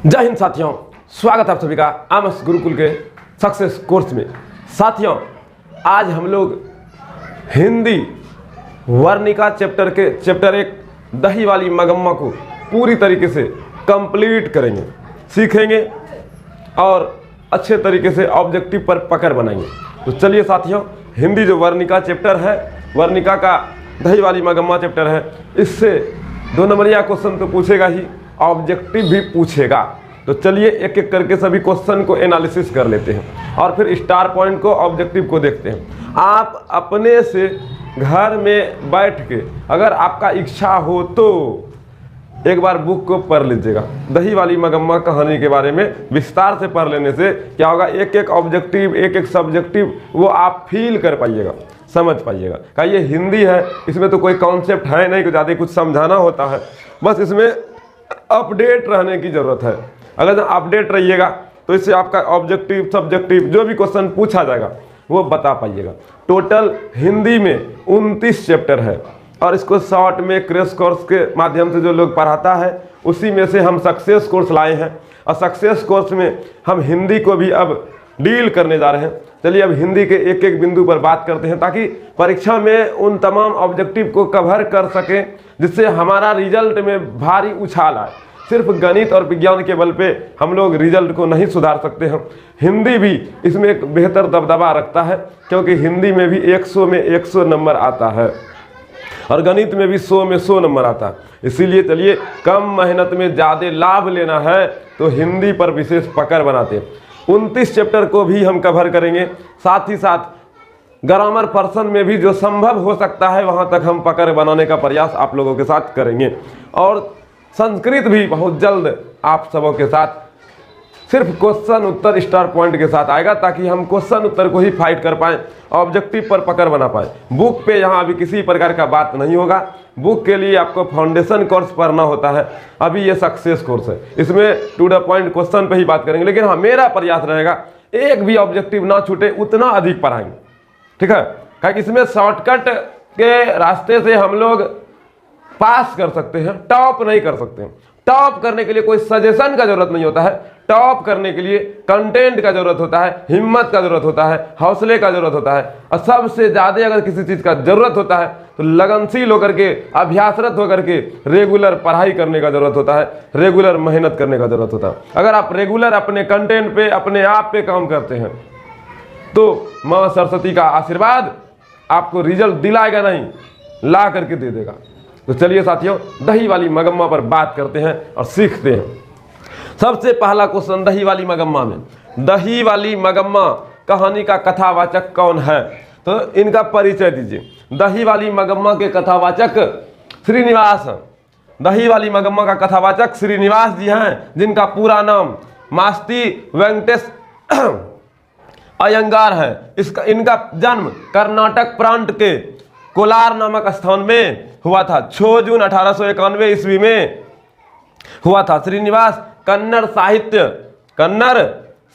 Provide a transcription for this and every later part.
जय हिंद साथियों, स्वागत है आप सभी का आमस गुरुकुल के सक्सेस कोर्स में। साथियों, आज हम लोग हिंदी वर्णिका चैप्टर 1 दही वाली मगम्मा को पूरी तरीके से कंप्लीट करेंगे, सीखेंगे और अच्छे तरीके से ऑब्जेक्टिव पर पकड़ बनाएंगे। तो चलिए साथियों, हिंदी जो वर्णिका चैप्टर है, वर्णिका का दही वाली मगम्मा चैप्टर है, इससे 2 नंबरिया क्वेश्चन तो पूछेगा ही, ऑब्जेक्टिव भी पूछेगा। तो चलिए एक एक करके सभी क्वेश्चन को एनालिसिस कर लेते हैं और फिर स्टार पॉइंट को, ऑब्जेक्टिव को देखते हैं। आप अपने से घर में बैठ के अगर आपका इच्छा हो तो एक बार बुक को पढ़ लीजिएगा। दही वाली मगम्मा कहानी के बारे में विस्तार से पढ़ लेने से क्या होगा, एक एक ऑब्जेक्टिव, एक एक सब्जेक्टिव वो आप फील कर पाइएगा, समझ पाइएगा। क्या ये हिंदी है, इसमें तो कोई कॉन्सेप्ट है नहीं, ज़्यादा कुछ समझाना होता है, बस इसमें अपडेट रहने की ज़रूरत है। अगर अपडेट रहिएगा तो इससे आपका ऑब्जेक्टिव, सब्जेक्टिव जो भी क्वेश्चन पूछा जाएगा वो बता पाइएगा। टोटल हिंदी में 29 चैप्टर है और इसको शॉर्ट में क्रैश कोर्स के माध्यम से जो लोग पढ़ाता है उसी में से हम सक्सेस कोर्स लाए हैं और सक्सेस कोर्स में हम हिंदी को भी अब डील करने जा रहे हैं। चलिए अब हिंदी के एक एक बिंदु पर बात करते हैं ताकि परीक्षा में उन तमाम ऑब्जेक्टिव को कवर कर सकें, जिससे हमारा रिजल्ट में भारी उछाल आए। सिर्फ गणित और विज्ञान के बल पे हम लोग रिजल्ट को नहीं सुधार सकते हैं। हिंदी भी इसमें एक बेहतर दबदबा रखता है क्योंकि हिंदी में भी 100 में 100 नंबर आता है और गणित में भी 100 में 100 नंबर आता है। इसीलिए चलिए कम मेहनत में ज़्यादा लाभ लेना है तो हिंदी पर विशेष पकड़ बनाते हैं। 29 चैप्टर को भी हम कवर करेंगे, साथ ही साथ ग्रामर पर्सन में भी जो संभव हो सकता है वहाँ तक हम पकड़ बनाने का प्रयास आप लोगों के साथ करेंगे। और संस्कृत भी बहुत जल्द आप सबों के साथ सिर्फ क्वेश्चन उत्तर स्टार पॉइंट के साथ आएगा ताकि हम क्वेश्चन उत्तर को ही फाइट कर पाएँ, ऑब्जेक्टिव पर पकड़ बना पाए। बुक पे यहाँ अभी किसी प्रकार का बात नहीं होगा। बुक के लिए आपको फाउंडेशन कोर्स पढ़ना होता है, अभी ये सक्सेस कोर्स है, इसमें टू द पॉइंट क्वेश्चन पे ही बात करेंगे। लेकिन हाँ, मेरा प्रयास रहेगा एक भी ऑब्जेक्टिव ना छूटे, उतना अधिक पढ़ाएंगे, ठीक है। क्या इसमें शॉर्टकट के रास्ते से हम लोग पास कर सकते हैं, टॉप नहीं कर सकते। टॉप करने के लिए कोई सजेशन का जरूरत नहीं होता है, टॉप करने के लिए कंटेंट का जरूरत होता है, हिम्मत का जरूरत होता है, हौसले का जरूरत होता है और सबसे ज़्यादा अगर किसी चीज़ का जरूरत होता है तो लगनशील होकर के, अभ्यासरत होकर के रेगुलर पढ़ाई करने का जरूरत होता है, रेगुलर मेहनत करने का जरूरत होता है। अगर आप रेगुलर अपने कंटेंट पे, अपने आप पे काम करते हैं तो माँ सरस्वती का आशीर्वाद आपको रिजल्ट दिलाएगा नहीं, ला करके दे देगा। तो चलिए साथियों, दही वाली मगम्मा पर बात करते हैं और सीखते हैं। सबसे पहला क्वेश्चन दही वाली मगम्मा में, दही वाली मगम्मा कहानी का कथावाचक कौन है? तो इनका परिचय दीजिए। दही वाली मगम्मा के कथावाचक श्रीनिवास हैं। दही वाली मगम्मा का कथावाचक श्रीनिवास जी हैं, जिनका पूरा नाम मास्ती वेंकटेश अयंगार है। इनका जन्म कर्नाटक प्रांत के कोलार नामक स्थान में हुआ था। 6 जून 1891 ईस्वी में हुआ था। श्रीनिवास कन्नड़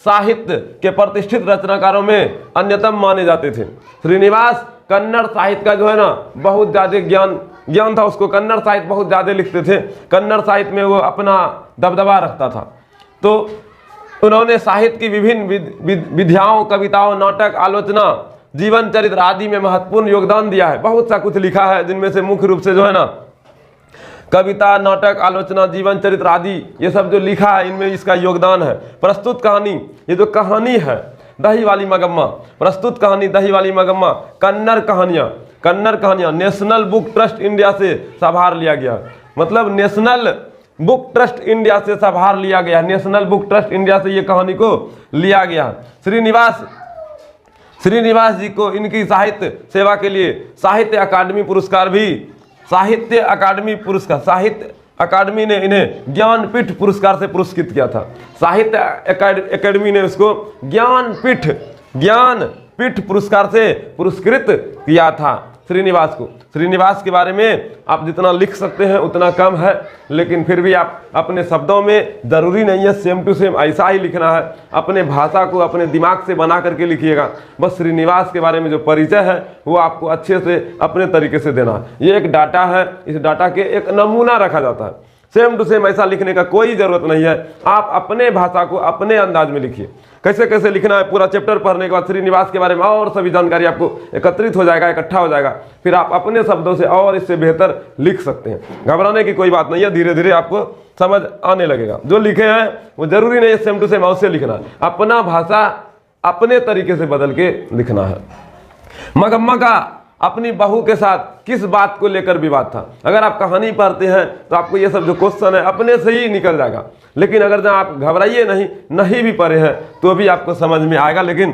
साहित्य के प्रतिष्ठित रचनाकारों में अन्यतम माने जाते थे। श्रीनिवास कन्नड़ साहित्य का जो है ना बहुत ज़्यादा ज्ञान था उसको, कन्नड़ साहित्य बहुत ज़्यादा लिखते थे, कन्नड़ साहित्य में वो अपना दबदबा रखता था। तो उन्होंने साहित्य की विभिन्न विधाओं, कविताओं, नाटक, आलोचना, जीवन चरित्र आदि में महत्वपूर्ण योगदान दिया है। बहुत सा कुछ लिखा है जिनमें से मुख्य रूप से जो है ना कविता, नाटक, आलोचना, जीवन चरित्र आदि ये सब जो लिखा है इनमें इसका योगदान है। प्रस्तुत कहानी, ये जो कहानी है दही वाली मगम्मा, प्रस्तुत कहानी दही वाली मगम्मा कन्नड़ कहानियाँ नेशनल बुक ट्रस्ट इंडिया से संभार लिया गया। मतलब नेशनल बुक ट्रस्ट इंडिया से संभार लिया गया, नेशनल बुक ट्रस्ट इंडिया से ये कहानी को लिया गया। श्रीनिवास जी को इनकी साहित्य सेवा के लिए साहित्य अकादमी ने इन्हें ज्ञानपीठ पुरस्कार से पुरस्कृत किया था। साहित्य अकादमी ने इसको ज्ञानपीठ पुरस्कार से पुरस्कृत किया था श्रीनिवास को। श्रीनिवास के बारे में आप जितना लिख सकते हैं उतना कम है, लेकिन फिर भी आप अपने शब्दों में, ज़रूरी नहीं है सेम टू सेम ऐसा ही लिखना है, अपने भाषा को अपने दिमाग से बना करके लिखिएगा। बस श्रीनिवास के बारे में जो परिचय है वो आपको अच्छे से अपने तरीके से देना है। ये एक डाटा है, इस डाटा के एक नमूना रखा जाता है। सेम टू सेम ऐसा लिखने का कोई ज़रूरत नहीं है। आप अपने भाषा को अपने अंदाज में लिखिए। कैसे कैसे लिखना है, पूरा चैप्टर पढ़ने के बाद श्रीनिवास के बारे में और सभी जानकारी आपको एकत्रित हो जाएगा, इकट्ठा हो जाएगा। फिर आप अपने शब्दों से और इससे बेहतर लिख सकते हैं। घबराने की कोई बात नहीं है, धीरे धीरे आपको समझ आने लगेगा। जो लिखे हैं वो जरूरी नहीं है सेम टू सेम उससे लिखना है, अपना भाषा अपने तरीके से बदल के लिखना है। मगम्मा का अपनी बहू के साथ किस बात को लेकर विवाद था? अगर आप कहानी पढ़ते हैं तो आपको ये सब जो क्वेश्चन है अपने से ही निकल जाएगा। लेकिन अगर जहाँ आप घबराइए नहीं भी पढ़े हैं तो भी आपको समझ में आएगा, लेकिन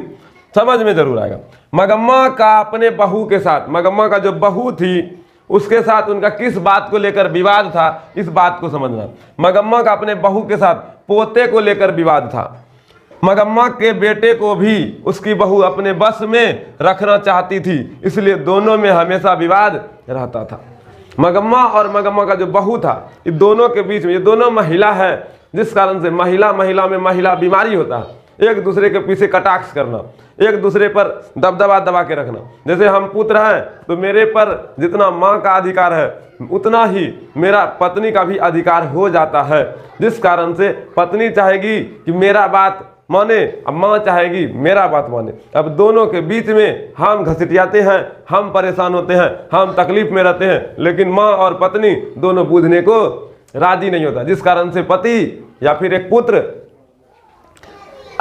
समझ में जरूर आएगा। मगम्मा का अपने बहू के साथ, मगम्मा का जो बहू थी उसके साथ उनका किस बात को लेकर विवाद था, इस बात को समझना। मगम्मा का अपने बहू के साथ पोते को लेकर विवाद था। मगम्मा के बेटे को भी उसकी बहू अपने बस में रखना चाहती थी, इसलिए दोनों में हमेशा विवाद रहता था। मगम्मा और मगम्मा का जो बहू था, ये दोनों के बीच में, ये दोनों महिला है, जिस कारण से महिला में महिला बीमारी होता है। एक दूसरे के पीछे कटाक्ष करना, एक दूसरे पर दबदबा दबा के रखना। जैसे हम पुत्र हैं तो मेरे पर जितना माँ का अधिकार है उतना ही मेरा पत्नी का भी अधिकार हो जाता है, जिस कारण से पत्नी चाहेगी कि मेरा बात माने, अब माँ चाहेगी मेरा बात माने। अब दोनों के बीच में हम घसीटियाते हैं, हम परेशान होते हैं, हम तकलीफ में रहते हैं, लेकिन माँ और पत्नी दोनों बूझने को राजी नहीं होता, जिस कारण से पति या फिर एक पुत्र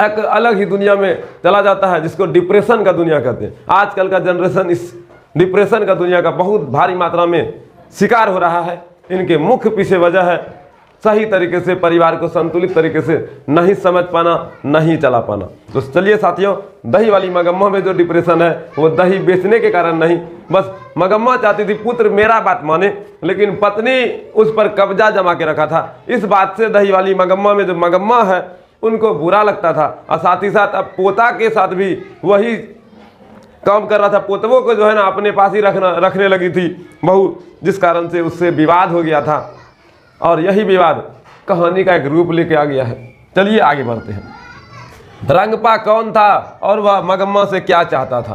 एक अलग ही दुनिया में चला जाता है, जिसको डिप्रेशन का दुनिया कहते हैं। आजकल का जनरेशन इस डिप्रेशन का दुनिया का बहुत भारी मात्रा में शिकार हो रहा है। इनके मुख्य पीछे वजह है सही तरीके से परिवार को संतुलित तरीके से नहीं समझ पाना, नहीं चला पाना। तो चलिए साथियों, दही वाली मगम्मा में जो डिप्रेशन है वो दही बेचने के कारण नहीं, बस मगम्मा चाहती थी पुत्र मेरा बात माने, लेकिन पत्नी उस पर कब्जा जमा के रखा था। इस बात से दही वाली मगम्मा में जो मगम्मा है उनको बुरा लगता था, और साथ ही साथ अब पोता के साथ भी वही काम कर रहा था। पोतवों को जो है ना अपने पास ही रखने लगी थी बहू, जिस कारण से उससे विवाद हो गया था, और यही विवाद कहानी का एक रूप लेके आ गया है। चलिए आगे बढ़ते हैं। रंगपा कौन था और वह मगम्मा से क्या चाहता था?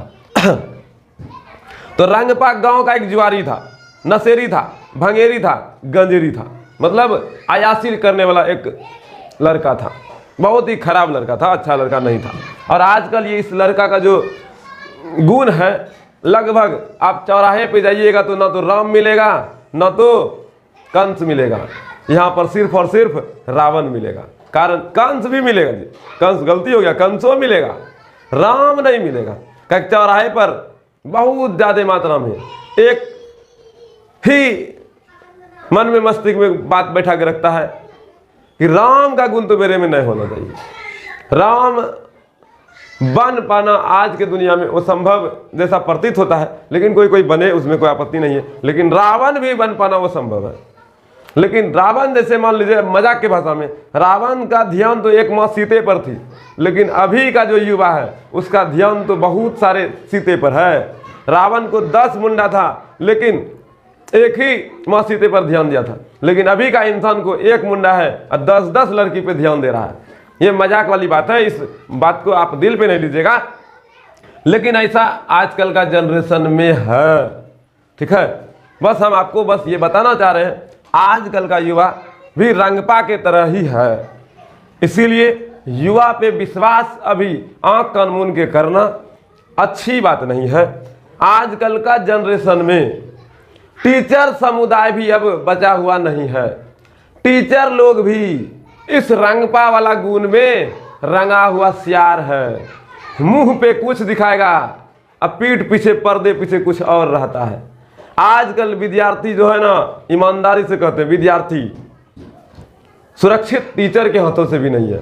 तो रंगपा गांव का एक जुआरी था, नशेरी था, भंगेरी था, गंजेरी था, मतलब अयासी करने वाला एक लड़का था। बहुत ही खराब लड़का था, अच्छा लड़का नहीं था। और आजकल ये इस लड़का का जो गुण है, लगभग आप चौराहे पे जाइएगा तो ना तो राम मिलेगा ना तो कंस मिलेगा, यहाँ पर सिर्फ और सिर्फ रावण मिलेगा। कारण कंस भी मिलेगा जी, कंस गलती हो गया, कंसो मिलेगा, राम नहीं मिलेगा। क्या चौराहे पर बहुत ज़्यादा मात्रा में एक ही मन में मस्तिष्क में बात बैठा के रखता है कि राम का गुण तो मेरे में नहीं होना चाहिए। राम बन पाना आज के दुनिया में वो संभव जैसा प्रतीत होता है, लेकिन कोई बने उसमें कोई आपत्ति नहीं है, लेकिन रावण भी बन पाना वो संभव है। लेकिन रावण जैसे मान लीजिए, मजाक के भाषा में, रावण का ध्यान तो एक माँ सीते पर थी, लेकिन अभी का जो युवा है उसका ध्यान तो बहुत सारे सीते पर है। रावण को 10 मुंडा था लेकिन एक ही माँ सीते पर ध्यान दिया था, लेकिन अभी का इंसान को 1 मुंडा है और 10-10 लड़की पे ध्यान दे रहा है। ये मजाक वाली बात है, इस बात को आप दिल पे नहीं लीजिएगा, लेकिन ऐसा आजकल का जनरेशन में है। ठीक है, बस हम आपको बस ये बताना चाह रहे हैं, आजकल का युवा भी रंगपा के तरह ही है। इसीलिए युवा पे विश्वास अभी आंख कान मूंद के करना अच्छी बात नहीं है। आजकल का जनरेशन में टीचर समुदाय भी अब बचा हुआ नहीं है। टीचर लोग भी इस रंगपा वाला गुण में रंगा हुआ सियार है। मुंह पे कुछ दिखाएगा, अब पीठ पीछे पर्दे पीछे कुछ और रहता है। आजकल विद्यार्थी जो है ना, ईमानदारी से कहते हैं, विद्यार्थी सुरक्षित टीचर के हाथों से भी नहीं है।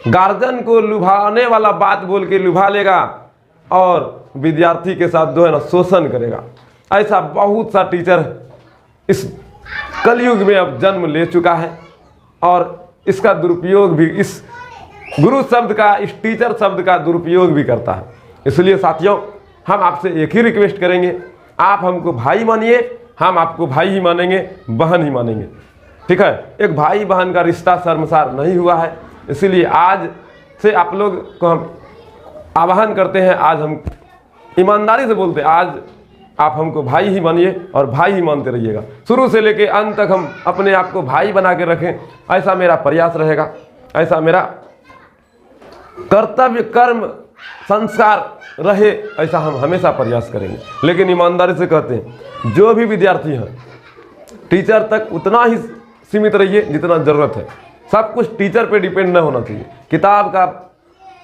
गार्जियन को लुभाने वाला बात बोल के लुभा लेगा और विद्यार्थी के साथ जो है ना शोषण करेगा। ऐसा बहुत सा टीचर इस कलयुग में अब जन्म ले चुका है, और इसका दुरुपयोग भी, इस गुरु शब्द का, इस टीचर शब्द का दुरुपयोग भी करता है। इसलिए साथियों, हम आपसे एक ही रिक्वेस्ट करेंगे, आप हमको भाई मानिए, हम आपको भाई ही मानेंगे, बहन ही मानेंगे। ठीक है, एक भाई बहन का रिश्ता शर्मसार नहीं हुआ है। इसीलिए आज से आप लोग को हम आह्वान करते हैं, आज हम ईमानदारी से बोलते हैं, आज आप हमको भाई ही मानिए और भाई ही मानते रहिएगा। शुरू से लेके अंत तक हम अपने आप को भाई बना के रखें, ऐसा मेरा प्रयास रहेगा, ऐसा मेरा कर्तव्य कर्म संस्कार रहे, ऐसा हम हमेशा प्रयास करेंगे। लेकिन ईमानदारी से कहते हैं, जो भी विद्यार्थी हैं टीचर तक उतना ही सीमित रहिए जितना ज़रूरत है। सब कुछ टीचर पे डिपेंड न होना चाहिए। किताब का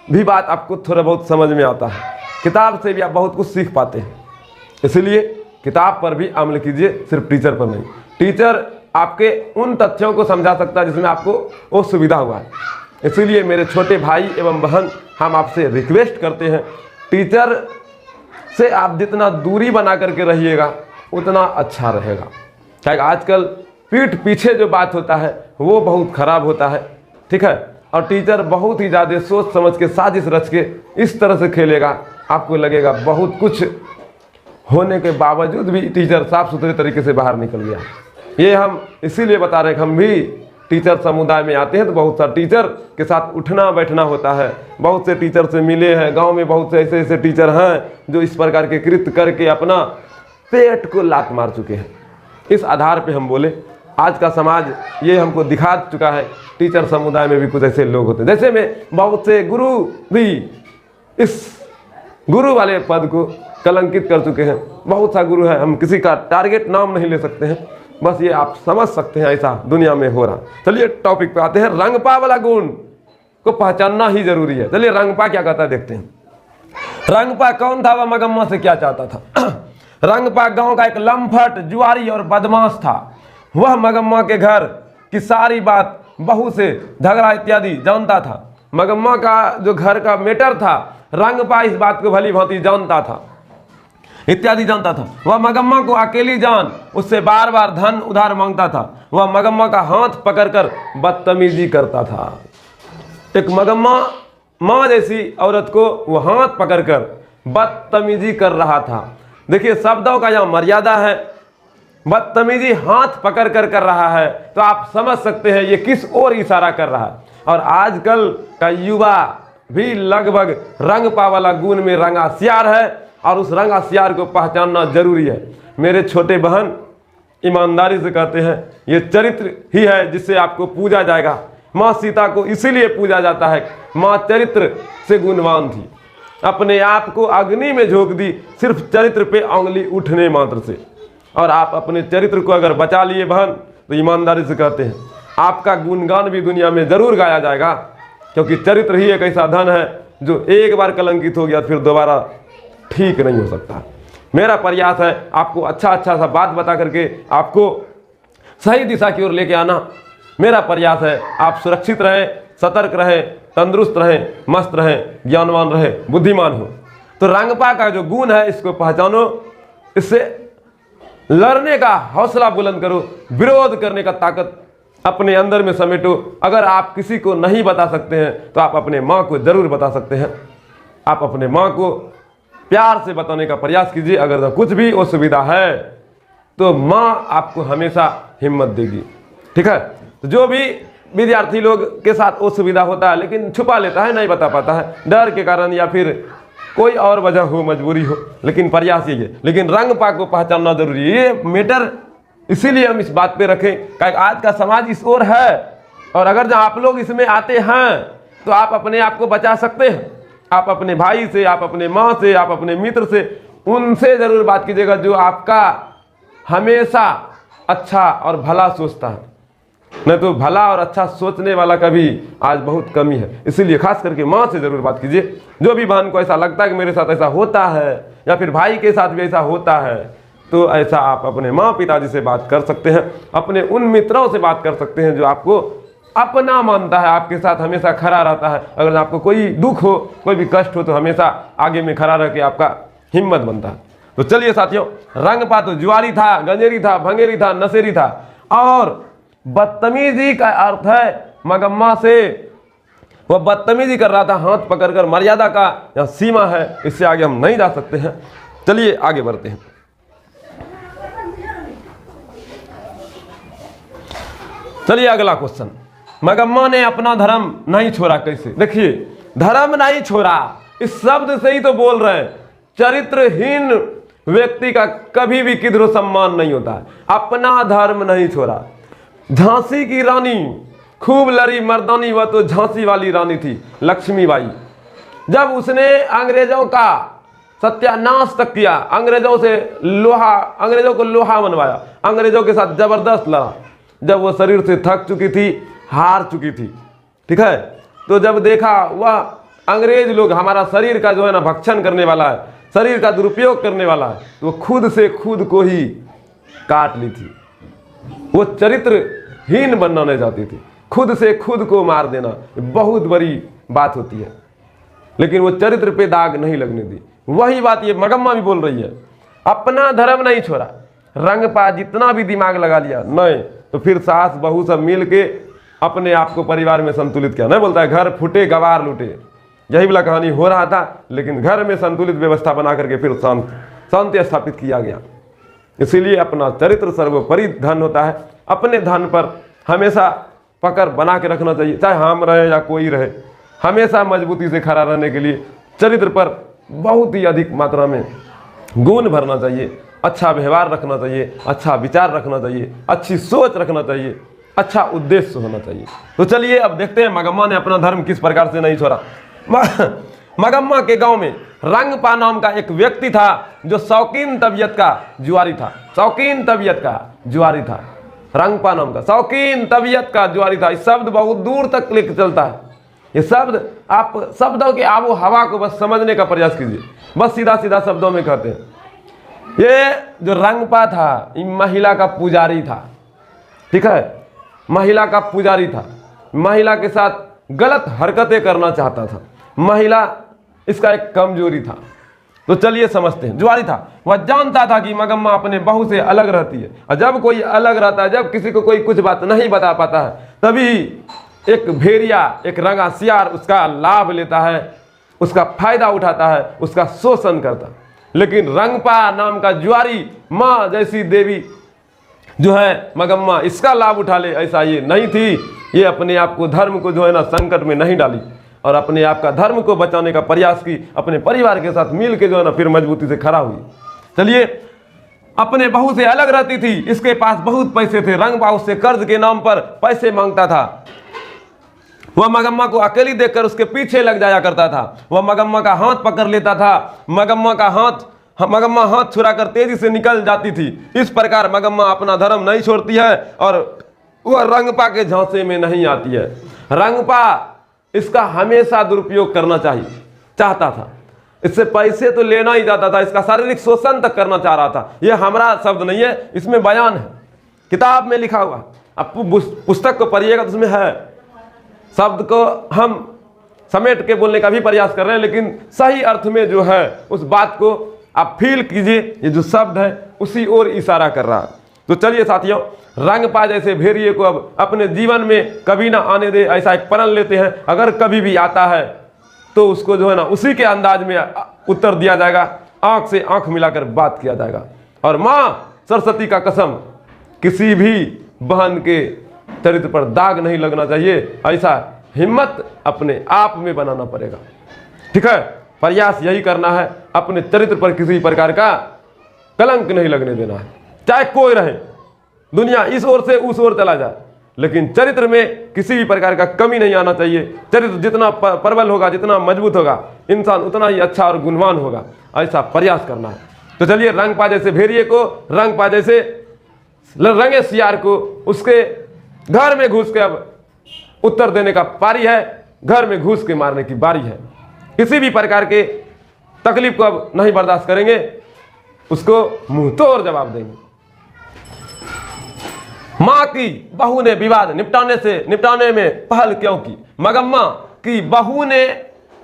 भी बात आपको थोड़ा बहुत समझ में आता है, किताब से भी आप बहुत कुछ सीख पाते हैं। इसलिए किताब पर भी अमल कीजिए, सिर्फ टीचर पर नहीं। टीचर आपके उन तथ्यों को समझा सकता है जिसमें आपको वो सुविधा हुआ है। इसीलिए मेरे छोटे भाई एवं बहन, हम आपसे रिक्वेस्ट करते हैं, टीचर से आप जितना दूरी बना करके रहिएगा उतना अच्छा रहेगा। क्या आजकल पीठ पीछे जो बात होता है वो बहुत ख़राब होता है, ठीक है। और टीचर बहुत ही ज़्यादा सोच समझ के साजिश रच के इस तरह से खेलेगा, आपको लगेगा बहुत कुछ होने के बावजूद भी टीचर साफ सुथरे तरीके से बाहर निकल गया। ये हम इसीलिए बता रहे हैं कि हम भी टीचर समुदाय में आते हैं तो बहुत सारे टीचर के साथ उठना बैठना होता है। बहुत से टीचर से मिले हैं, गांव में बहुत से ऐसे ऐसे टीचर हैं जो इस प्रकार के कृत्य करके अपना पेट को लात मार चुके हैं। इस आधार पे हम बोले, आज का समाज ये हमको दिखा चुका है, टीचर समुदाय में भी कुछ ऐसे लोग होते हैं। जैसे में बहुत से गुरु भी इस गुरु वाले पद को कलंकित कर चुके हैं। बहुत सा गुरु है, हम किसी का टारगेट नाम नहीं ले सकते हैं, बस ये आप समझ सकते हैं ऐसा दुनिया में हो रहा। चलिए टॉपिक पे आते हैं। रंगपा वाला गुण को पहचानना ही जरूरी है। चलिए रंगपा क्या कहता है देखते हैं। रंगपा कौन था, वह मगम्मा से क्या चाहता था। रंगपा गांव का एक लम्फट, जुआरी और बदमाश था। वह मगम्मा के घर की सारी बात, बहू से झगड़ा इत्यादि जानता था। मगम्मा का जो घर का मैटर था, रंगपा इस बात को भली भांति जानता था, इत्यादि जानता था। वह मगम्मा को अकेली जान उससे बार बार धन उधार मांगता था। वह मगम्मा का हाथ पकड़कर बदतमीजी करता था। एक मगम्मा माँ जैसी औरत को वह हाथ पकड़कर बदतमीजी कर रहा था। देखिए शब्दों का यहाँ मर्यादा है। बदतमीजी हाथ पकड़ कर रहा है तो आप समझ सकते हैं ये किस ओर इशारा कर रहा है। और आजकल का युवा भी लगभग रंगपा वाला गुण में रंगासियार है और उस रंगासियार को पहचानना जरूरी है। मेरे छोटे बहन ईमानदारी से कहते हैं, ये चरित्र ही है जिससे आपको पूजा जाएगा। माँ सीता को इसीलिए पूजा जाता है, माँ चरित्र से गुणवान थी, अपने आप को अग्नि में झोंक दी सिर्फ चरित्र पे उंगली उठने मात्र से। और आप अपने चरित्र को अगर बचा लिए बहन, तो ईमानदारी से कहते हैं आपका गुणगान भी दुनिया में जरूर गाया जाएगा, क्योंकि चरित्र ही एक ऐसा धन है जो एक बार कलंकित हो गया फिर दोबारा ठीक नहीं हो सकता। मेरा प्रयास है आपको अच्छा सा बात बता करके आपको सही दिशा की ओर लेके आना। मेरा प्रयास है आप सुरक्षित रहें, सतर्क रहें, तंदुरुस्त रहें, मस्त रहें, ज्ञानवान रहें, बुद्धिमान हो। तो रंगपा का जो गुण है इसको पहचानो, इससे लड़ने का हौसला बुलंद करो, विरोध करने का ताकत अपने अंदर में समेटो। अगर आप किसी को नहीं बता सकते हैं तो आप अपने माँ को जरूर बता सकते हैं। आप अपने माँ को प्यार से बताने का प्रयास कीजिए। अगर कुछ भी असुविधा है तो माँ आपको हमेशा हिम्मत देगी, ठीक है। तो जो भी विद्यार्थी लोग के साथ असुविधा होता है लेकिन छुपा लेता है, नहीं बता पाता है, डर के कारण या फिर कोई और वजह हो, मजबूरी हो, लेकिन प्रयास यही है। लेकिन रंगपा को पहचानना जरूरी है। ये मैटर इसीलिए हम इस बात पे रखें कि आज का समाज इस ओर है और अगर जब आप लोग इसमें आते हैं तो आप अपने आप को बचा सकते हैं। आप अपने भाई से, आप अपने माँ से, आप अपने मित्र से, उनसे ज़रूर बात कीजिएगा जो आपका हमेशा अच्छा और भला सोचता है। नहीं तो भला और अच्छा सोचने वाला का भी आज बहुत कमी है। इसीलिए खास करके माँ से ज़रूर बात कीजिए। जो भी बहन को ऐसा लगता है कि मेरे साथ ऐसा होता है या फिर भाई के साथ भी ऐसा होता है, तो ऐसा आप अपने माँ पिताजी से बात कर सकते हैं, अपने उन मित्रों से बात कर सकते हैं जो आपको अपना मानता है, आपके साथ हमेशा खड़ा रहता है। अगर आपको कोई दुख हो, कोई भी कष्ट हो तो हमेशा आगे में खड़ा रह के आपका हिम्मत बनता है। तो चलिए साथियों, रंगपा तो जुआरी था, गंजेरी था, भंगेरी था, नशेरी था। और बदतमीजी का अर्थ है मगम्मा से वह बदतमीजी कर रहा था हाथ पकड़कर। मर्यादा का यह सीमा है, इससे आगे हम नहीं जा सकते हैं। चलिए आगे बढ़ते हैं। चलिए अगला क्वेश्चन। मगम्मा ने अपना धर्म नहीं छोड़ा। कैसे? देखिए, धर्म नहीं छोड़ा इस शब्द से ही तो बोल रहे हैं। चरित्रहीन व्यक्ति का कभी भी किधरो सम्मान नहीं होता है, अपना धर्म नहीं छोड़ा। झांसी की रानी खूब लड़ी मर्दानी, वह तो झांसी वाली रानी थी लक्ष्मीबाई। जब उसने अंग्रेजों का सत्यानाश तक किया, अंग्रेजों को लोहा बनवाया, अंग्रेजों के साथ जबरदस्त लड़ा, जब वो शरीर से थक चुकी थी, हार चुकी थी, ठीक है, तो जब देखा वह अंग्रेज लोग हमारा शरीर का जो है ना भक्षण करने वाला है, शरीर का दुरुपयोग करने वाला है, तो वो खुद से खुद को ही काट ली थी। वो चरित्रहीन बनना नहीं चाहती थी, खुद से खुद को मार देना बहुत बड़ी बात होती है, लेकिन वो चरित्र पे दाग नहीं लगने दी। वही बात ये मगम्मा भी बोल रही है, अपना धर्म नहीं छोड़ा, रंगपा जितना भी दिमाग लगा लिया नहीं, तो फिर सास बहू सब मिल के अपने आप को परिवार में संतुलित किया। नहीं बोलता है घर फूटे गवार लूटे, यही वाला कहानी हो रहा था, लेकिन घर में संतुलित व्यवस्था बना करके फिर शांति स्थापित किया गया। इसीलिए अपना चरित्र सर्वोपरि धन होता है, अपने धन पर हमेशा पकड़ बना के रखना चाहिए, चाहे हम रहे या कोई रहे, हमेशा मजबूती से खड़ा रहने के लिए चरित्र पर बहुत ही अधिक मात्रा में गुण भरना चाहिए, अच्छा व्यवहार रखना चाहिए, अच्छा विचार रखना चाहिए, अच्छी सोच रखना चाहिए, अच्छा उद्देश्य होना चाहिए। तो चलिए अब देखते हैं मगम्मा ने अपना धर्म किस प्रकार से नहीं छोड़ा। मगम्मा के गांव में रंगपा नाम का एक व्यक्ति था जो शौकीन तबीयत का जुआरी था, शौकीन तबीयत का जुआरी था, रंगपा नाम का शौकीन तबीयत का जुआरी था। इस शब्द बहुत दूर तक लेकर चलता है, ये शब्द आप शब्दों के आबो हवा को बस समझने का प्रयास कीजिए, बस सीधा सीधा शब्दों में कहते हैं। ये जो रंगपा था ये महिला का पुजारी था, ठीक है, महिला का पुजारी था, महिला के साथ गलत हरकतें करना चाहता था, महिला इसका एक कमजोरी था। तो चलिए समझते हैं। जुआरी था, वह जानता था कि मगम्मा अपने बहू से अलग रहती है, और जब कोई अलग रहता है, जब किसी को कोई कुछ बात नहीं बता पाता है, तभी एक भेड़िया, एक रंगा सियार उसका लाभ लेता है, उसका फायदा उठाता है, उसका शोषण करता है। लेकिन रंगपा नाम का जुआरी, माँ जैसी देवी जो है मगम्मा इसका लाभ उठा ले, ऐसा ये नहीं थी। ये अपने आप को, धर्म को जो है ना संकट में नहीं डाली और अपने आप का धर्म को बचाने का प्रयास की, अपने परिवार के साथ मिल के जो है ना फिर मजबूती से खड़ा हुई। चलिए, अपने बहू से अलग रहती थी, इसके पास बहुत पैसे थे, रंगपा उससे कर्ज के नाम पर पैसे मांगता था। वह मगम्मा को अकेली देखकर उसके पीछे लग जाया करता था, वह मगम्मा का हाथ पकड़ लेता था, मगम्मा हाथ छुड़ाकर तेजी से निकल जाती थी। इस प्रकार मगम्मा अपना धर्म नहीं छोड़ती है और वह रंगपा के झांसे में नहीं आती है। रंगपा इसका हमेशा दुरुपयोग करना चाहता था, इससे पैसे तो लेना ही जाता था, इसका शारीरिक शोषण तक करना चाह रहा था। यह हमारा शब्द नहीं है, इसमें बयान है, किताब में लिखा हुआ। अब पुस्तक को पढ़िएगा तो उसमें है, शब्द को हम समेट के बोलने का भी प्रयास कर रहे हैं, लेकिन सही अर्थ में जो है उस बात को आप फील कीजिए, ये जो शब्द है उसी ओर इशारा कर रहा है। तो चलिए साथियों, रंगपा जैसे भेड़िए को अब अपने जीवन में कभी ना आने दे, ऐसा एक प्रण लेते हैं। अगर कभी भी आता है तो उसको जो है ना उसी के अंदाज में उत्तर दिया जाएगा, आंख से आंख मिलाकर बात किया जाएगा। और माँ सरस्वती का कसम, किसी भी बहन के चरित्र पर दाग नहीं लगना चाहिए, ऐसा हिम्मत अपने आप में बनाना पड़ेगा, ठीक है। प्रयास यही करना है, अपने चरित्र पर किसी प्रकार का कलंक नहीं लगने देना है, चाहे कोई रहे, दुनिया इस ओर से उस ओर चला जाए, लेकिन चरित्र में किसी भी प्रकार का कमी नहीं आना चाहिए। चरित्र जितना प्रबल होगा, जितना मजबूत होगा, इंसान उतना ही अच्छा और गुणवान होगा, ऐसा प्रयास करना है। तो चलिए, रंगपा जैसे भेड़िए को, रंगपा जैसे रंगे सियार को उसके घर में घुस के अब उत्तर देने का पारी है, घर में घुस के मारने की बारी है। किसी भी प्रकार के तकलीफ को अब नहीं बर्दाश्त करेंगे, उसको मुंह तोड़ जवाब देंगे। मां की बहू ने विवाद निपटाने में पहल क्यों की? मगम्मा की बहू ने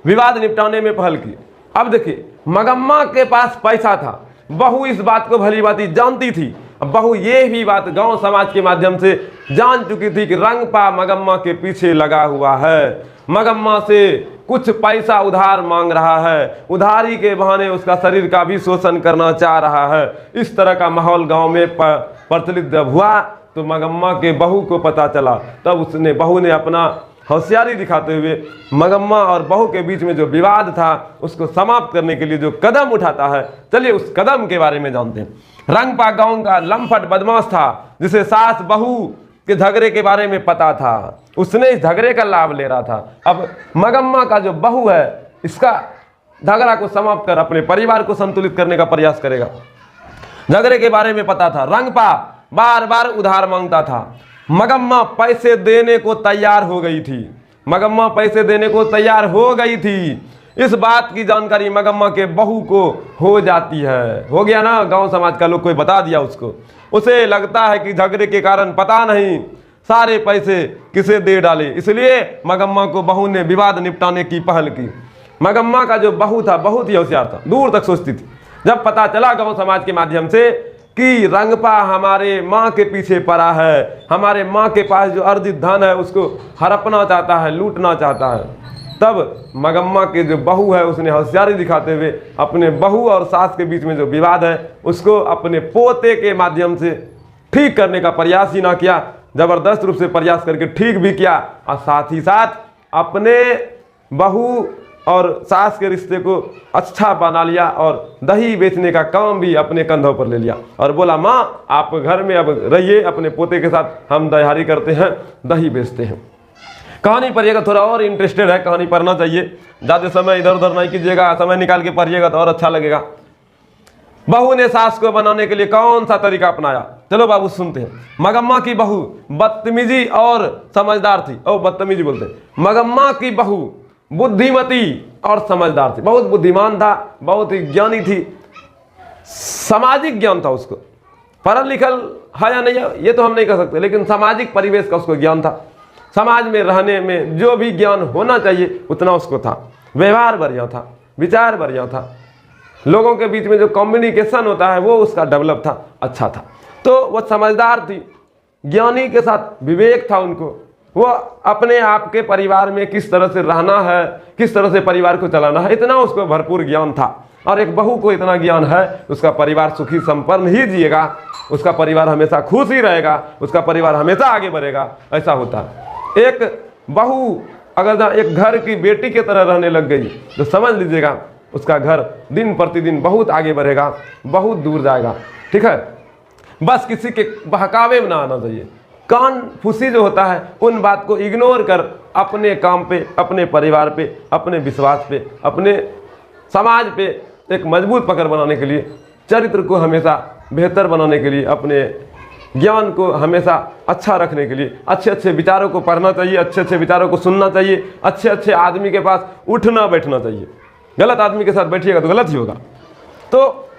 विवाद निपटाने में पहल की। अब देखिए, मगम्मा के पास पैसा था, बहू इस बात को भली भांति जानती थी। अब बहू ये भी बात गांव समाज के माध्यम से जान चुकी थी कि रंगपा मगम्मा के पीछे लगा हुआ है, मगम्मा से कुछ पैसा उधार मांग रहा है, उधारी के बहाने उसका शरीर का भी शोषण करना चाह रहा है। इस तरह का माहौल गांव में प्रचलित जब हुआ तो मगम्मा के बहू को पता चला, तब बहू ने अपना होशियारी दिखाते हुए मगम्मा और बहू के बीच में जो विवाद था उसको समाप्त करने के लिए जो कदम उठाता है, चलिए उस कदम के बारे में जानते हैं। रंगपा गांव का लंपट बदमाश था जिसे सास बहू के झगड़े के बारे में पता था, उसने इस झगड़े का लाभ ले रहा था। अब मगम्मा का जो बहू है इसका झगड़ा को समाप्त कर अपने परिवार को संतुलित करने का प्रयास करेगा। झगड़े के बारे में पता था, रंगपा बार बार उधार मांगता था, मगम्मा पैसे देने को तैयार हो गई थी, मगम्मा पैसे देने को तैयार हो गई थी। इस बात की जानकारी मगम्मा के बहू को हो जाती है, हो गया ना, गांव समाज का लोग कोई बता दिया उसको। उसे लगता है कि झगड़े के कारण पता नहीं सारे पैसे किसे दे डाले, इसलिए मगम्मा को बहू ने विवाद निपटाने की पहल की। मगम्मा का जो बहू था बहुत ही होशियार था, दूर तक सोचती थी। जब पता चला गांव समाज के माध्यम से कि रंगपा हमारे माँ के पीछे पड़ा है, हमारे माँ के पास जो अर्जित धन है उसको हड़पना चाहता है, लूटना चाहता है, तब मगम्मा के जो बहू है उसने होशियारी दिखाते हुए अपने बहू और सास के बीच में जो विवाद है उसको अपने पोते के माध्यम से ठीक करने का प्रयास ही ना किया, जबरदस्त रूप से प्रयास करके ठीक भी किया और साथ ही साथ अपने बहू और सास के रिश्ते को अच्छा बना लिया और दही बेचने का काम भी अपने कंधों पर ले लिया और बोला, माँ आप घर में अब रहिए अपने पोते के साथ, हम दहाड़ी करते हैं, दही बेचते हैं। कहानी पढ़िएगा, थोड़ा और इंटरेस्टेड है, कहानी पढ़ना चाहिए, ज़्यादा समय इधर उधर नहीं कीजिएगा, समय निकाल के पढ़िएगा तो और अच्छा लगेगा। बहू ने सास को बनाने के लिए कौन सा तरीका अपनाया, चलो बाबू सुनते हैं। मगम्मा की बहू बदतमीजी और समझदार थी, और बदतमीजी बोलते हैं। मगम्मा की बहू बुद्धिमती और समझदार थी, बहुत बुद्धिमान था, बहुत ही ज्ञानी थी, सामाजिक ज्ञान था उसको। पढ़ा लिखल है या नहीं है ये तो हम नहीं कह सकते, लेकिन सामाजिक परिवेश का उसको ज्ञान था, समाज में रहने में जो भी ज्ञान होना चाहिए उतना उसको था। व्यवहार बढ़िया था, विचार बढ़िया था, लोगों के बीच में जो कम्युनिकेशन होता है वो उसका डेवलप था, अच्छा था। तो वो समझदार थी, ज्ञानी के साथ विवेक था उनको, वो अपने आप के परिवार में किस तरह से रहना है, किस तरह से परिवार को चलाना है, इतना उसको भरपूर ज्ञान था। और एक बहू को इतना ज्ञान है, उसका परिवार सुखी संपन्न ही जिएगा, उसका परिवार हमेशा खुश ही रहेगा, उसका परिवार हमेशा आगे बढ़ेगा, ऐसा होता है। एक बहू अगर एक घर की बेटी की तरह रहने लग गई तो समझ लीजिएगा उसका घर दिन प्रतिदिन बहुत आगे बढ़ेगा, बहुत दूर जाएगा, ठीक है। बस किसी के बहकावे में ना आना चाहिए, कान फूसी जो होता है उन बात को इग्नोर कर अपने काम पे, अपने परिवार पे, अपने विश्वास पे, अपने समाज पे एक मजबूत पकड़ बनाने के लिए, चरित्र को हमेशा बेहतर बनाने के लिए, अपने ज्ञान को हमेशा अच्छा रखने के लिए अच्छे अच्छे विचारों को पढ़ना चाहिए, अच्छे अच्छे विचारों को सुनना चाहिए, अच्छे अच्छे आदमी के पास उठना बैठना चाहिए। गलत आदमी के साथ बैठिएगा तो गलत ही होगा। तो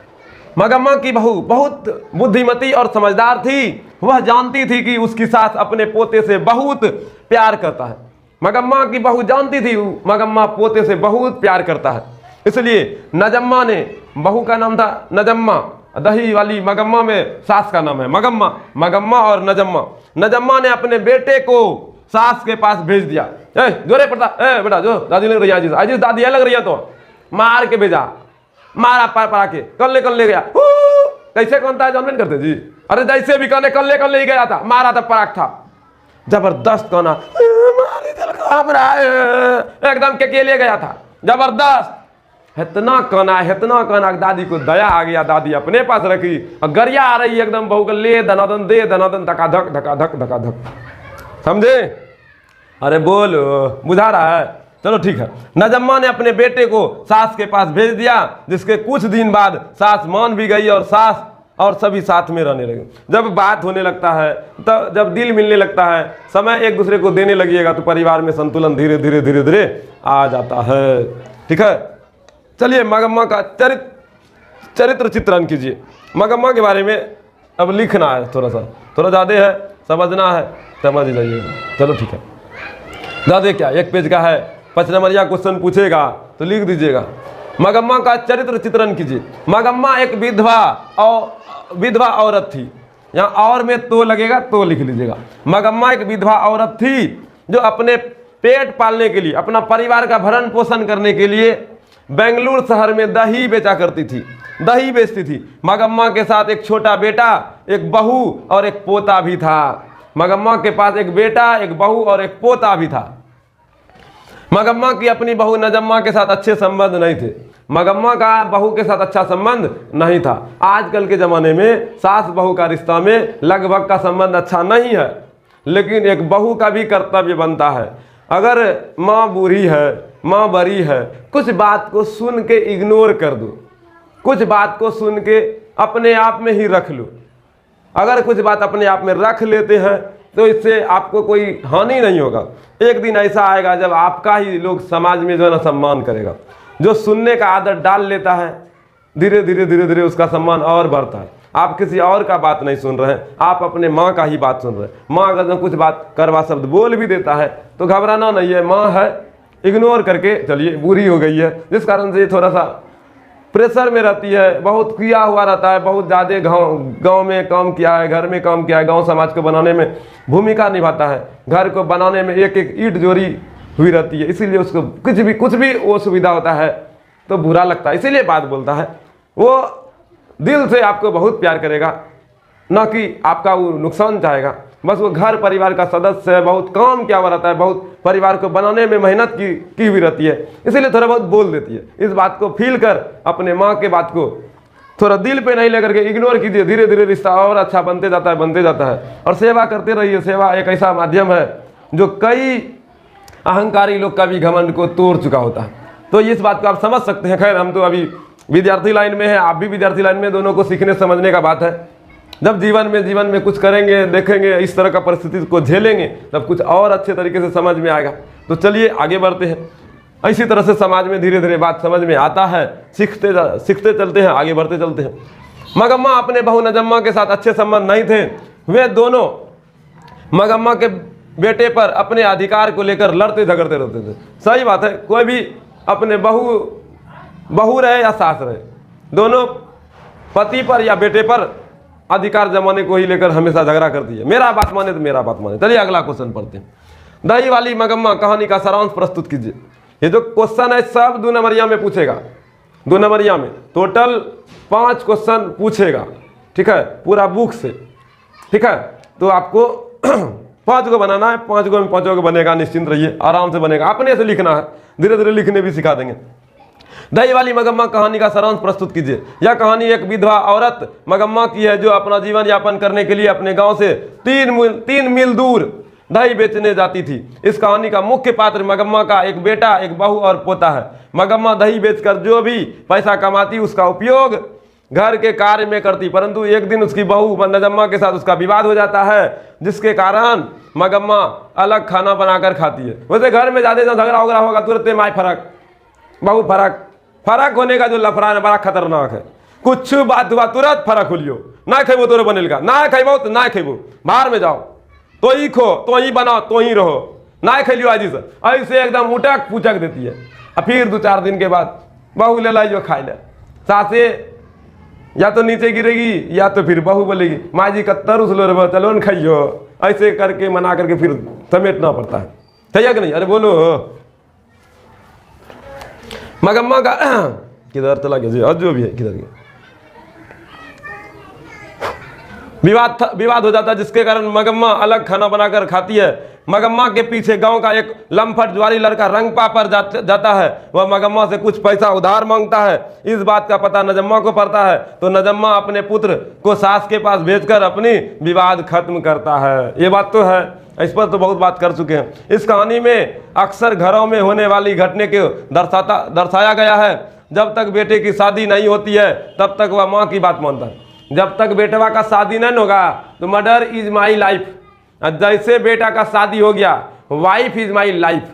मगम्मा की बहू बहुत बुद्धिमती और समझदार थी, वह जानती थी कि उसकी सास अपने पोते से बहुत प्यार करता है। मगम्मा की बहू जानती थी मगम्मा पोते से बहुत प्यार करता है, इसलिए नजम्मा ने, बहू का नाम था नजम्मा, दही वाली मगम्मा में सास का नाम है मगम्मा, मगम्मा और नजम्मा। नजम्मा ने अपने बेटे को सास के पास भेज दिया, जोरे पड़ता, बेटा जो दादी लग रही है, आज दादी लग रही है तो मार के भेजा, मारा पड़ा के कल ले गया। कैसे कौन था जानबेन करते जी, अरे जैसे भी कहने कल ले ही गया था, मारा था, पराग था, जबरदस्त कहना, एकदम के ले गया था, जबरदस्त। इतना कहना दादी को दया आ गया, दादी अपने पास रखी और गरिया आ रही एकदम, बहू को ले धनादन दे धनादन, धकाधक धकाधक धकाधक, समझे। अरे बोलो बुझा रहा है, चलो ठीक है। नजम्मा ने अपने बेटे को सास के पास भेज दिया, जिसके कुछ दिन बाद सास मान भी गई और सास और सभी साथ में रहने लगे। जब बात होने लगता है, तब जब दिल मिलने लगता है, समय एक दूसरे को देने लगिएगा तो परिवार में संतुलन धीरे धीरे आ जाता है, ठीक है। चलिए मगम्मा का चरित्र चित्रण कीजिए। मगम्मा के बारे में अब लिखना है, थोड़ा ज़्यादा है, समझना है, समझ जाइएगा, चलो ठीक है। ज़्यादा क्या, एक पेज का है, 5 नंबरिया क्वेश्चन पूछेगा तो लिख दीजिएगा। मगम्मा का चरित्र चित्रण कीजिए। मगम्मा एक विधवा औरत थी, यहाँ और में तो लगेगा तो लिख लीजिएगा। मगम्मा एक विधवा औरत थी जो अपने पेट पालने के लिए, अपना परिवार का भरण पोषण करने के लिए बेंगलुरु शहर में दही बेचा करती थी, दही बेचती थी। मगम्मा के साथ एक छोटा बेटा, एक बहू और एक पोता भी था। मगम्मा के पास एक बेटा, एक बहू और एक पोता भी था। मगम्मा की अपनी बहू नजम्मा के साथ अच्छे संबंध नहीं थे। मगम्मा का बहू के साथ अच्छा संबंध नहीं था। आजकल के ज़माने में सास बहू का रिश्ता में लगभग का संबंध अच्छा नहीं है, लेकिन एक बहू का भी कर्तव्य बनता है। अगर माँ बूढ़ी है, माँ बड़ी है, कुछ बात को सुन के इग्नोर कर दो, कुछ बात को सुन के अपने आप में ही रख लो। अगर कुछ बात अपने आप में रख लेते हैं तो इससे आपको कोई हानि नहीं होगा। एक दिन ऐसा आएगा जब आपका ही लोग समाज में जो है ना सम्मान करेगा। जो सुनने का आदत डाल लेता है, धीरे धीरे उसका सम्मान और बढ़ता है। आप किसी और का बात नहीं सुन रहे हैं, आप अपने माँ का ही बात सुन रहे हैं। माँ अगर कुछ बात करवा शब्द बोल भी देता है तो घबराना नहीं है, माँ है, इग्नोर करके चलिए। बूढ़ी हो गई है जिस कारण से थोड़ा सा प्रेशर में रहती है, बहुत किया हुआ रहता है, बहुत ज़्यादा गांव में काम किया है, घर में काम किया है, गांव समाज को बनाने में भूमिका निभाता है, घर को बनाने में एक एक ईंट जोड़ी हुई रहती है, इसीलिए उसको कुछ भी वो सुविधा होता है तो बुरा लगता है, इसीलिए बात बोलता है। वो दिल से आपको बहुत प्यार करेगा, ना कि आपका वो नुकसान चाहेगा। बस वो घर परिवार का सदस्य है, बहुत काम किया हुआ रहता है, बहुत परिवार को बनाने में मेहनत की हुई रहती है, इसीलिए थोड़ा बहुत बोल देती है। इस बात को फील कर अपने माँ के बात को थोड़ा दिल पे नहीं लेकर के इग्नोर कीजिए। धीरे धीरे रिश्ता और अच्छा बनते जाता है। और सेवा करते रहिए। सेवा एक ऐसा माध्यम है जो कई अहंकारी लोग का भी घमंड को तोड़ चुका होता है। तो इस बात को आप समझ सकते हैं। खैर, हम तो अभी विद्यार्थी लाइन में हैं, आप भी विद्यार्थी लाइन में, दोनों को सीखने समझने का बात है। जब जीवन में कुछ करेंगे, देखेंगे, इस तरह का परिस्थिति को झेलेंगे, तब कुछ और अच्छे तरीके से समझ में आएगा। तो चलिए आगे बढ़ते हैं। इसी तरह से समाज में धीरे धीरे बात समझ में आता है, सीखते चलते हैं, आगे बढ़ते चलते हैं। मगम्मा अपने बहू नजम्मा के साथ अच्छे संबंध नहीं थे। वे दोनों मगम्मा के बेटे पर अपने अधिकार को लेकर लड़ते झगड़ते रहते थे। सही बात है, कोई भी अपने बहू रहे या सास रहे, दोनों पति पर या बेटे पर अधिकार जमाने को ही लेकर हमेशा झगड़ा करती है। मेरा बात माने तो मेरा बात माने। चलिए अगला क्वेश्चन पढ़ते हैं। दही वाली मगम्मा कहानी का सारांश प्रस्तुत कीजिए। ये जो क्वेश्चन है सब 2 नंबरिया में पूछेगा। 2 नंबरिया में टोटल 5 क्वेश्चन पूछेगा, ठीक है, पूरा बुक से, ठीक है। तो आपको 5 को बनाना है, 5 को 5 को बनेगा, निश्चिंत रहिए, आराम से बनेगा। अपने से लिखना है, धीरे धीरे लिखने भी सिखा देंगे। दही वाली मगम्मा कहानी का सारांश प्रस्तुत कीजिए। यह कहानी एक विधवा औरत मगम्मा की है जो अपना जीवन यापन करने के लिए अपने गांव से 3 मील दूर दही बेचने जाती थी। इस कहानी का मुख्य पात्र मगम्मा का एक बेटा, एक बहू और पोता है। मगम्मा दही बेचकर जो भी पैसा कमाती उसका उपयोग घर के कार्य में करती, परंतु एक दिन उसकी बहू नजम्मा के साथ उसका विवाद हो जाता है, जिसके कारण मगम्मा अलग खाना बनाकर खाती है। वैसे घर में ज़्यादा झगड़ा वगड़ा होगा तुरंत माई फर्क होने का जो लफड़ा है बड़ा खतरनाक है। कुछ बात हुआ तुरंत फर्क हो लियो, ना खेबो तोरे बनेगा, ना खेबो तो ना खेबो, बाहर में जाओ, तो ही खो, तो ही बनाओ, तो ही रहो, ना खेलियो आज से, ऐसे एकदम उटक पुचक देती है। और फिर 2-4 दिन के बाद बहू ले लाइयो खाए ले, सासे या तो नीचे गिरेगी या तो फिर बहू बोलेगी माँ जी कत्तर उसलो रे, चलो न खाइयो। ऐसे करके मना करके फिर समेटना पड़ता है, सही है कि नहीं? अरे बोलो। मगम्मा का किधर चला गया जी, और जो भी है किधर गया, विवाद हो जाता है, जिसके कारण मगम्मा अलग खाना बनाकर खाती है। मगम्मा के पीछे गांव का एक लम्फट ज्वारी लड़का रंगपा पर जाता है। वह मगम्मा से कुछ पैसा उधार मांगता है। इस बात का पता नजम्मा को पड़ता है तो नजम्मा अपने पुत्र को सास के पास भेजकर अपनी विवाद खत्म करता है। ये बात तो है, इस पर तो बहुत बात कर चुके हैं। इस कहानी में अक्सर घरों में होने वाली घटने को दर्शाया गया है। जब तक बेटे की शादी नहीं होती है तब तक वह माँ की बात मानता है। जब तक बेटवा का शादी नहीं होगा तो मर्डर इज माई लाइफ। जैसे बेटा का शादी हो गया, वाइफ इज माई लाइफ।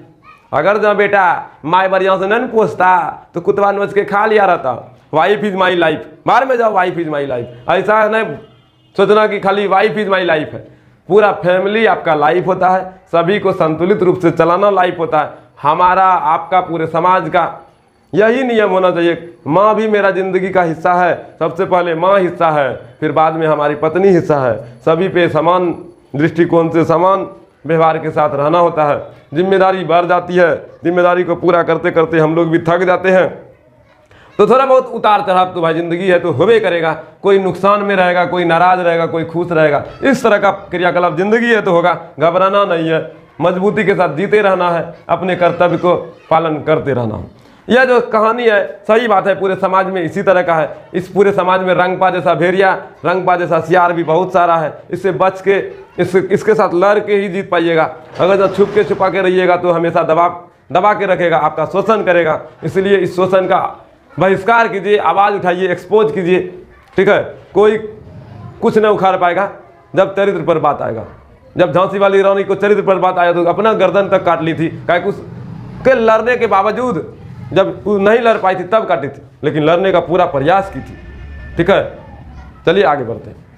अगर जब बेटा माई बढ़िया से नहीं पूछता तो कुतवा नोच के खा लिया रहता। वाइफ इज माई लाइफ, बाहर में जाओ, वाइफ इज माई लाइफ। ऐसा नहीं सोचना कि खाली वाइफ इज माई लाइफ है, पूरा फैमिली आपका लाइफ होता है, सभी को संतुलित रूप से चलाना लाइफ होता है। हमारा, आपका, पूरे समाज का यही नियम होना चाहिए। माँ भी मेरा जिंदगी का हिस्सा है, सबसे पहले माँ हिस्सा है, फिर बाद में हमारी पत्नी हिस्सा है। सभी पे समान दृष्टिकोण से समान व्यवहार के साथ रहना होता है। जिम्मेदारी बढ़ जाती है, जिम्मेदारी को पूरा करते करते हम लोग भी थक जाते हैं, तो थोड़ा बहुत उतार चढ़ाव तो भाई जिंदगी है तो होबे करेगा। कोई नुकसान में रहेगा, कोई नाराज रहेगा, कोई खुश रहेगा, इस तरह का क्रियाकलाप जिंदगी है तो होगा। घबराना नहीं है, मजबूती के साथ जीते रहना है, अपने कर्तव्य को पालन करते रहना है। यह जो कहानी है सही बात है, पूरे समाज में इसी तरह का है। इस पूरे समाज में रंगपा जैसा भेड़िया, रंगपा जैसा सियार भी बहुत सारा है। इससे बच के इसके साथ लड़ के ही जीत पाइएगा। अगर जो छुप के छुपा के रहिएगा तो हमेशा दबा के रखेगा, आपका शोषण करेगा। इसलिए इस शोषण का बहिष्कार कीजिए, आवाज़ उठाइए, एक्सपोज कीजिए, ठीक है। कोई कुछ नहीं उखाड़ पाएगा जब चरित्र पर बात आएगा। जब झांसी वाली रानी को चरित्र पर बात आया तो अपना गर्दन तक काट ली थी, काहे उसके लड़ने के बावजूद जब नहीं लड़ पाई थी तब काटी थी, लेकिन लड़ने का पूरा प्रयास की थी, ठीक है। चलिए आगे बढ़ते हैं।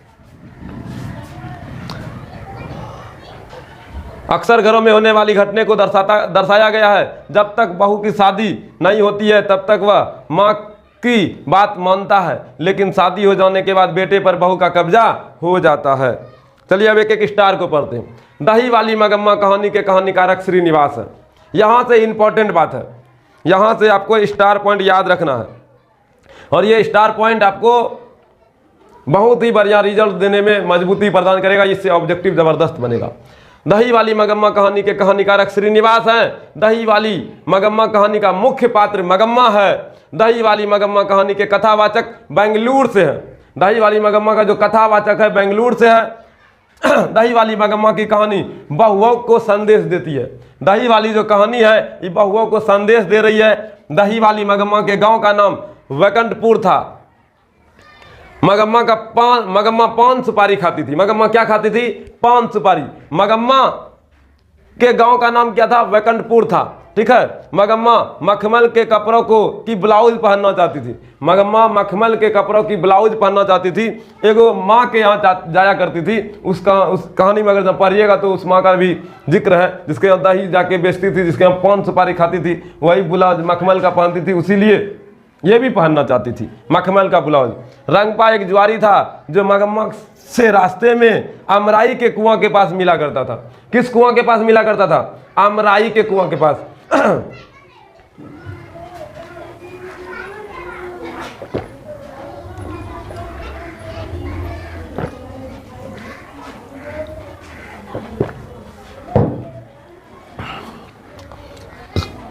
अक्सर घरों में होने वाली घटने को दर्शाया गया है। जब तक बहू की शादी नहीं होती है तब तक वह माँ की बात मानता है, लेकिन शादी हो जाने के बाद बेटे पर बहू का कब्जा हो जाता है। चलिए अब एक एक स्टार को पढ़ते हैं। दही वाली मगम्मा कहानी के कहानीकारक श्रीनिवास है। यहाँ से इंपॉर्टेंट बात है, यहाँ से आपको स्टार पॉइंट याद रखना है, और ये स्टार पॉइंट आपको बहुत ही बढ़िया रिजल्ट देने में मजबूती प्रदान करेगा। इससे ऑब्जेक्टिव ज़बरदस्त बनेगा। दही वाली मगम्मा कहानी के कहानीकारक श्रीनिवास हैं। दही वाली मगम्मा कहानी का मुख्य पात्र मगम्मा है। दही वाली मगम्मा कहानी के कथावाचक बेंगलुरु से हैं। दही वाली मगम्मा का जो कथावाचक है बेंगलुरु से है। दही वाली मगम्मा की कहानी बहुओं को संदेश देती है। दही वाली जो कहानी है ये बहुओं को संदेश दे रही है। दही वाली मगम्मा के गांव का नाम वैकुंठपुर था। मगम्मा पान सुपारी खाती थी। मगम्मा क्या खाती थी? पान सुपारी। मगम्मा के गांव का नाम क्या था? वैकुंठपुर था, ठीक है। मगम्मा मखमल के कपड़ों की ब्लाउज पहनना चाहती थी। मगम्मा मखमल के कपड़ों की ब्लाउज पहनना चाहती थी। एगो माँ के यहाँ जाया करती थी। उस कहानी में अगर जब पढ़िएगा तो उस माँ का भी जिक्र है, जिसके यहाँ दही जाके बेचती थी, जिसके यहाँ पान सुपारी खाती थी, वही ब्लाउज मखमल का पहनती थी, उसीलिए ये भी पहनना चाहती थी मखमल का ब्लाउज। रंगपा एक जुआरी था जो मगम्मा से रास्ते में अमराई के कुआं के पास मिला करता था। किस कुआं के पास मिला करता था? अमराई के कुआं के पास।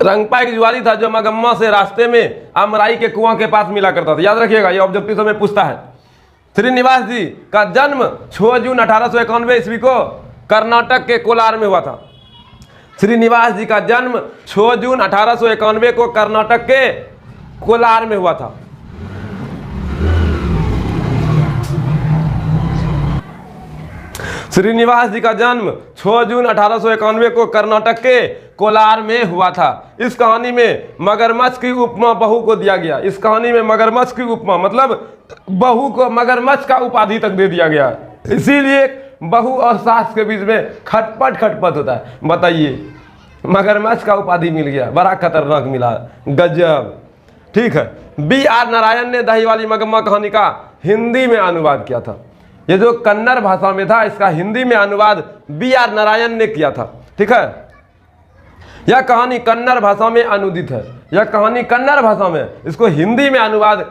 रंगपा एक जुआरी था जो मगम्मा से रास्ते में अमराई के कुआं के पास मिला करता था। याद रखिएगा, ये ऑब्जेक्टिव में पूछता है। श्रीनिवास जी का जन्म 6 जून 1891 ईस्वी को कर्नाटक के कोलार में हुआ था। श्रीनिवास जी का जन्म 6 जून 1891 को कर्नाटक के कोलार में हुआ था। श्रीनिवास जी का जन्म 6 जून 1891 को कर्नाटक के कोलार में हुआ था। इस कहानी में मगरमच्छ की उपमा बहू को दिया गया। इस कहानी में मगरमच्छ की उपमा मतलब बहू को मगरमच्छ का उपाधि तक दे दिया गया। इसीलिए बहू और सास के बीच में खटपट होता है। बताइए, मगरमच्छ का उपाधि मिल गया, बड़ा खतरनाक मिला, गजब, ठीक है। B.R. नारायण ने दही वाली मगम्मा कहानी का हिंदी में अनुवाद किया था। ये जो कन्नड़ भाषा में था, इसका हिंदी में अनुवाद B.R. नारायण ने किया था, ठीक है। यह कहानी कन्नड़ भाषा में अनुदित है। यह कहानी कन्नड़ भाषा में, इसको हिंदी में अनुवाद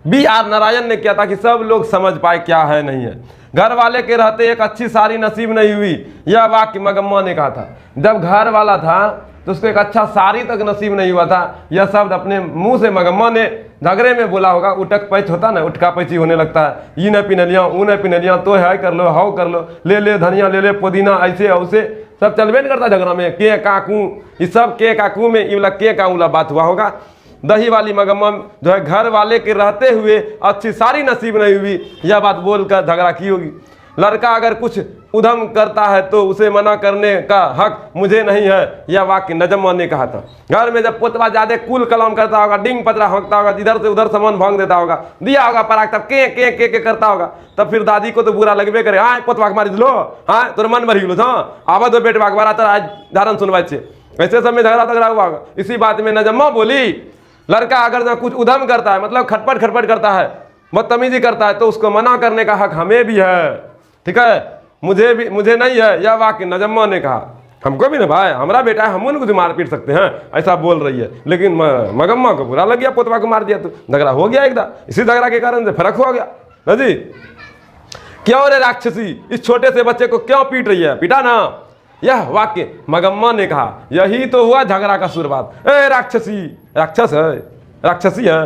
B.R. नारायण ने किया था कि सब लोग समझ पाए क्या है नहीं है। घर वाले के रहते एक अच्छी साड़ी नसीब नहीं हुई, यह वाक्य मगम्मा ने कहा था। जब घर वाला था तो उसको एक अच्छा साड़ी तक नसीब नहीं हुआ था। यह शब्द अपने मुंह से मगम्मा ने झगड़े में बोला होगा। उठक पैच होता ना, उठका पैची होने लगता है। ये न पिनलिया, ऊ न पिनलिया, तो है कर लो, हाउ कर लो, ले धनिया, ले पुदीना, ऐसे औसे सब चलबे नहीं करता झगड़ा में। के काकू, ये सब के काकू में ये वाला के का उला बात हुआ होगा। दही वाली मगम्मा जो है घर वाले के रहते हुए अच्छी साड़ी नसीब नहीं हुई, यह बात बोलकर झगड़ा की होगी। लड़का अगर कुछ उधम करता है तो उसे मना करने का हक मुझे नहीं है, यह वाक्य नजम्मा ने कहा था। घर में जब पोतवा ज्यादा कुल कलाम करता होगा, डिंग पतरा होता होगा, इधर से उधर सामान भांग देता होगा, दिया होगा पराग, तब के करता होगा, तब फिर दादी को तो बुरा लगबे करे। हाँ पोतवा के मारी दिलो, हाँ तोर मन भरी लो, हाँ आवा तो बेटवा के बारा आज धारण सुनवाई छे। ऐसे सब में झगड़ा हुआ होगा। इसी बात में नजम्मा बोली, लड़का अगर कुछ उधम करता है, मतलब खटपट करता है, बदतमीजी करता है, तो उसको मना करने का हक हमें भी है, ठीक है। मुझे नहीं है, यह वाक्य नजम्मा ने कहा। हमको भी ना भाई, हमारा बेटा है, हम उनको जो मार पीट सकते हैं, ऐसा बोल रही है। लेकिन मगम्मा को बुरा लग गया, पोतवा को मार दिया तो झगड़ा हो गया एकदम। इसी झगड़ा के कारण से फर्क हो गया ना जी। क्यों रे राक्षसी, इस छोटे से बच्चे को क्यों पीट रही है? पीटा ना, यह वाक्य मगम्मा ने कहा, यही तो हुआ झगड़ा का शुरुआत। ए राक्षसी, राक्षस है, राक्षसी है,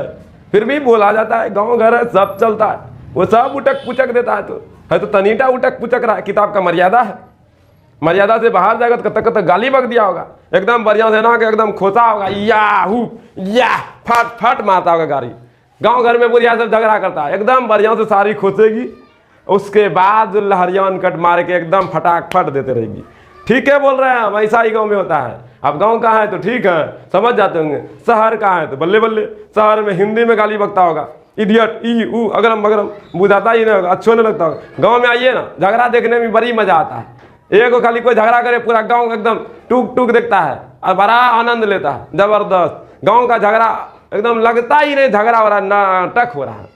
फिर भी बोला जाता है, गांव घर है, सब चलता है, वो सब उटक पुचक देता है तो तनीटा उटक पुचक रहा है। किताब का मर्यादा है, मर्यादा से बाहर जाएगा तो कतक गाली बक दिया होगा, एकदम बढ़िया से ना के एकदम खोसा होगा, या फट फट मारता होगा गाड़ी। गांव घर में बुढ़िया सब झगड़ा करता है, एकदम बढ़िया से सारी खोसेगी, उसके बाद लहरियान कट मार के एकदम फटाक फट देते रहेगी। ठीक है बोल रहे हैं हम, ऐसा ही गाँव में होता है। अब गांव का है तो ठीक है, समझ जाते होंगे, शहर का है तो बल्ले बल्ले। शहर में हिंदी में गाली बकता होगा, इडियट, ई ऊ अगरम बगरम, बुझाता ही नहीं होगा, अच्छा नहीं लगता होगा। गाँव में आइए ना, झगड़ा देखने में बड़ी मजा आता है। एक खाली कोई झगड़ा करे, पूरा गांव एकदम टूक टूक देखता है और बड़ा आनंद लेता है, जबरदस्त। गांव का झगड़ा एकदम लगता ही नहीं झगड़ा हो रहा है, नाटक हो रहा है,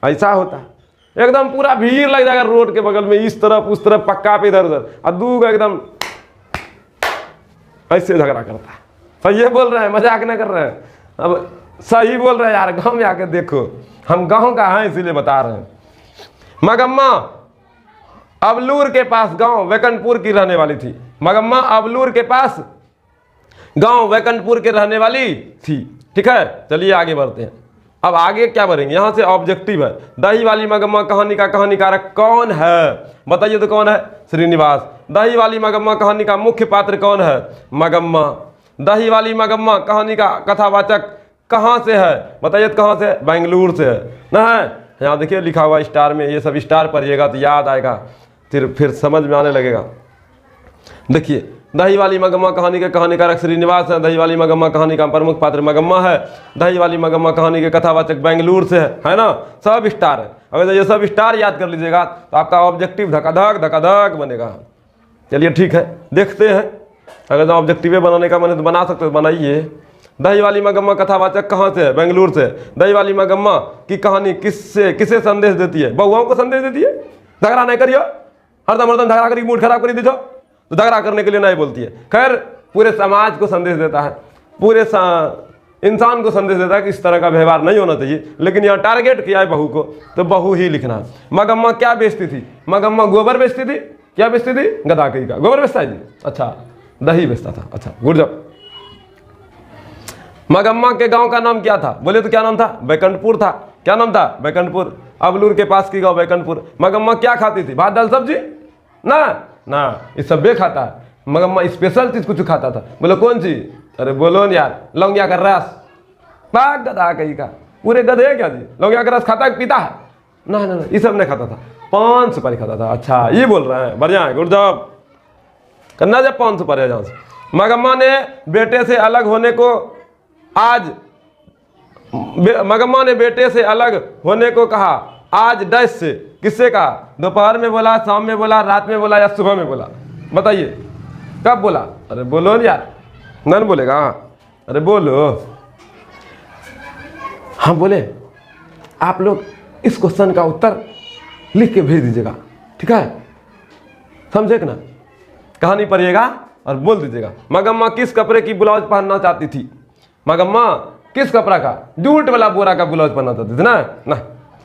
ऐसा होता है। एकदम पूरा भीड़ लग जाएगा रोड के बगल में, इस तरफ उस तरफ, पक्का पे इधर उधर, और दूग एकदम ऐसे झगड़ा करता है। सही ये बोल रहे हैं, मजाक न कर रहे हैं, अब सही बोल रहे हैं यार। गाँव में आके देखो, हम गाँव का हैं इसीलिए बता रहे हैं। मगम्मा अबलूर के पास गांव वैकंठपुर की रहने वाली थी। मगम्मा अबलूर के पास गांव वैकंठपुर के रहने वाली थी। ठीक है, चलिए आगे बढ़ते हैं। अब आगे क्या बढ़ेंगे, यहां से ऑब्जेक्टिव है। दही वाली मगम्मा कहानी का कहानीकारक कौन है, बताइए तो कौन है? श्रीनिवास। दही वाली मगम्मा कहानी का मुख्य पात्र कौन है? मगम्मा। दही वाली मगम्मा कहानी का कथावाचक कहाँ से है, बताइए तो कहाँ से? बेंगलुरु से है ना। है यहाँ देखिए लिखा हुआ स्टार में, ये सब स्टार पढ़िएगा तो याद आएगा, फिर समझ में आने लगेगा। देखिए, दही वाली मगम्मा कहानी के कहानीकारक श्रीनिवास है। दही वाली मगम्मा कहानी का प्रमुख पात्र मगम्मा है। दही वाली मगम्मा कहानी के कथावाचक बेंगलुरु से है ना। सब स्टार है। अगर ये सब स्टार याद कर लीजिएगा तो आपका ऑब्जेक्टिव धकाधक धकाधक बनेगा। चलिए ठीक है, देखते हैं। अगर ऑब्जेक्टिव बनाने का मन है तो बना सकते हो, बनाइए। दही वाली मगम्मा कथावाचक कहाँ से है? बेंगलुरु से। दही वाली मगम्मा की कहानी किसे संदेश देती है? बहुओं को संदेश देती है। झगड़ा नहीं करियो, हरदम झगड़ा करी मूड खराब करी दीजो, तो झगड़ा करने के लिए नहीं बोलती है। खैर, पूरे समाज को संदेश देता है, पूरे इंसान को संदेश देता है कि इस तरह का व्यवहार नहीं होना चाहिए। लेकिन यहाँ टारगेट किया है बहू को, तो बहू ही लिखना है। मगम्मा क्या बेचती थी? मगम्मा गोबर बेचती थी। क्या बेचती थी? गधा कहीं का गोबर बेचता है। अच्छा, दही बेचता था। अच्छा, गुड जॉब। मगम्मा के गांव का नाम क्या था? बोले तो क्या नाम था? बैकुंठपुर था। क्या नाम था? बैकुंठपुर। अबलूर के पास की गांव बैकुंठपुर। मगम्मा क्या खाती थी? भात दाल सब्जी ना, ये सब बे खाता है। मगम्मा स्पेशल चीज कुछ खाता था। बोलो कौन चीज? अरे बोलो यार, लौंगिया का रस। भाग गधा कहीं का, पूरे गधे क्या जी? लौंगिया का रस खाता है, पीता है? ना, ये सब नहीं खाता था। पान सुपारी खाता था। अच्छा, ये बोल रहे हैं, बढ़िया है, गुड जॉब। करना जब पान सुपारी है जहाँ से। मगम्मा ने बेटे से अलग होने को मगम्मा ने बेटे से अलग होने को कहा आज डैश से। किससे कहा? दोपहर में बोला, शाम में बोला, रात में बोला या सुबह में बोला? बताइए कब बोला? अरे बोलो यार, नहीं बोलेगा? अरे बोलो। हाँ बोले। आप लोग इस क्वेश्चन का उत्तर लिख के भेज दीजिएगा, ठीक है? समझे कि ना? कहानी पढ़िएगा और बोल दीजिएगा। मगम्मा किस कपड़े की ब्लाउज पहनना चाहती थी? मगम्मा किस कपड़ा का? जूट वाला बोरा का ब्लाउज पहनना चाहती थी ना,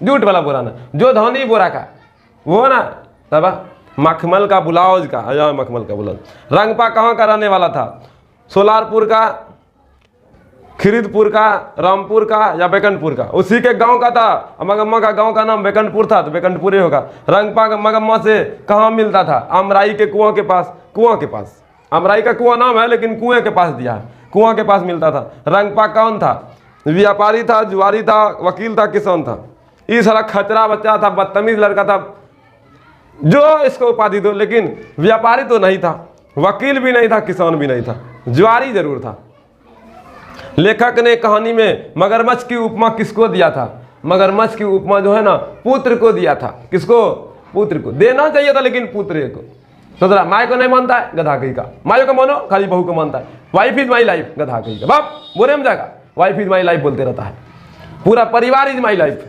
जूट वाला बोरा ना, जो धनी बोरा का वो ना, तब मखमल का ब्लाउज का, मखमल का ब्लाउज। रंगपा कहाँ का रहने वाला था? सोलारपुर का, खिरीदपुर का, रामपुर का या बैकुंठपुर का? उसी के गांव का था। मगम्मा का गांव का नाम बैकुंठपुर था तो बैकुंठपुर ही होगा। रंगपा मगम्मा से कहाँ मिलता था? अमराई के कुआं के पास। कुआं के पास, अमराई का कुआं नाम है लेकिन कुएं के पास दिया है, कुआं के पास मिलता था। रंगपा कौन था? व्यापारी था, जुआरी था, वकील था, किसान था? ये सारा खतरा बच्चा था, बदतमीज लड़का था, जो इसको उपाधि दो। लेकिन व्यापारी तो नहीं था, वकील भी नहीं था, किसान भी नहीं था, जुआरी जरूर था। लेखक ने कहानी में मगरमच्छ की उपमा किसको दिया था? मगरमच्छ की उपमा जो है ना, पुत्र को दिया था। किसको? पुत्र को। देना चाहिए था लेकिन पुत्र को। सोच रहा माई को नहीं मानता है, गधा कहीं का। माई को मानो, खाली बहू को मानता है। वाइफ इज माई लाइफ, गधा कहीं का। बाप बोरे में जाएगा, वाइफ इज माई लाइफ बोलते रहता है। पूरा परिवार इज माई लाइफ,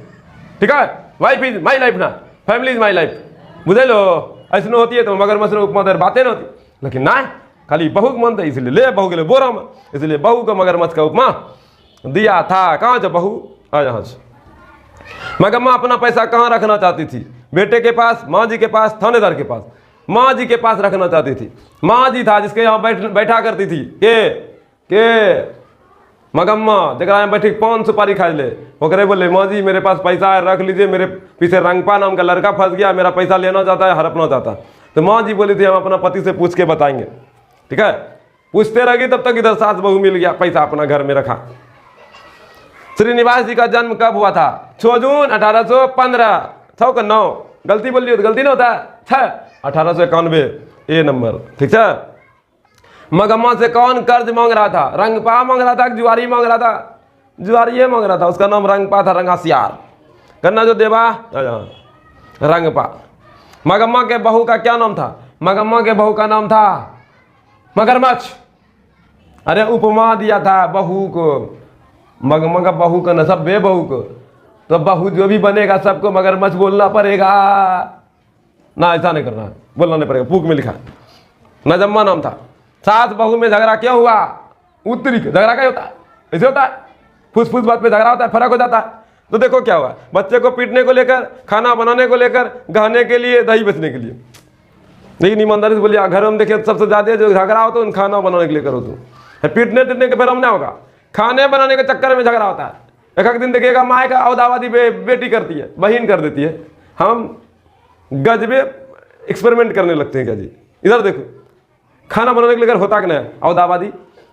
ठीक है? वाइफ इज माई लाइफ ना, फैमिली इज माई लाइफ, बुझे लो? ऐसे न होती है तो मगरमच्छ उपमा देर बातें न होती। लेकिन ना, खाली बहू को मानता है, इसलिए ले बहू के लिए बोरा में, इसलिए बहू को मगरमच्छ का उपमा दिया था। कहाँ से बहू? यहाँ से। मगम्मा अपना पैसा कहाँ रखना चाहती थी? बेटे के पास, माँ जी के पास, थानेदार के पास? माँ जी के पास रखना चाहती थी। माँ जी था जिसके यहाँ बैठा करती थी के मगम्मा जरा यहाँ बैठी 5 सुपारी खा ले। ओकरे बोले माँ जी मेरे पास पैसा है, रख लीजिए, मेरे पीछे रंगपा नाम का लड़का फंस गया, मेरा पैसा लेना चाहता है, हड़पना चाहता। तो माँ जी बोली थी हम अपना पति से पूछ के बताएंगे। ठीक है, पूछते रह गई, तब तक इधर सास बहू मिल गया, पैसा अपना घर में रखा। श्रीनिवास जी का जन्म कब हुआ था? 6 जून 1815। 6 का 9 गलती बोलिए तो गलती नहीं होता है। 1891 ए नंबर। ठीक है। मगम्मा से कौन कर्ज मांग रहा था? रंगपा मांग रहा था कि जुआरी मांग रहा था? जुआरी मांग रहा था, उसका नाम रंगपा था, रंगासियार। करना जो देवा रंगपा। मगम्मा के बहू का क्या नाम था? मगम्मा के बहू का नाम था मगरमच्छ। अरे उपमा दिया था बहू को, मगम्मा का बहू का न सब बे बहू को, तो बहू जो भी बनेगा सबको मगरमच्छ बोलना पड़ेगा ना, ऐसा नहीं करना, बोलना नहीं पड़ेगा। पुक में लिखा नजम्मा नाम था। सास बहू में झगड़ा क्यों हुआ? उत्तरी झगड़ा क्या होता है? ऐसे होता है, फुस फुस बात पे झगड़ा होता है, फर्क हो जाता है। तो देखो क्या हुआ, बच्चे को पीटने को लेकर, खाना बनाने को लेकर, गहने के लिए, दही बेचने के लिए। लेकिन ईमानदारी से बोलिए घर में देखिए सबसे ज्यादा जो झगड़ा होता है खाना बनाने के लिए करो तुम। पीटने टीटने के फिर हम नहीं होगा, खाने बनाने के चक्कर में झगड़ा होता है। एक दिन देखिएगा माँ का अवदावादी बेटी करती है, बहन कर देती है, हम गजबे एक्सपेरिमेंट करने लगते हैं। क्या जी इधर देखो, खाना बनाने के लिए होता कि नहीं अवदावादी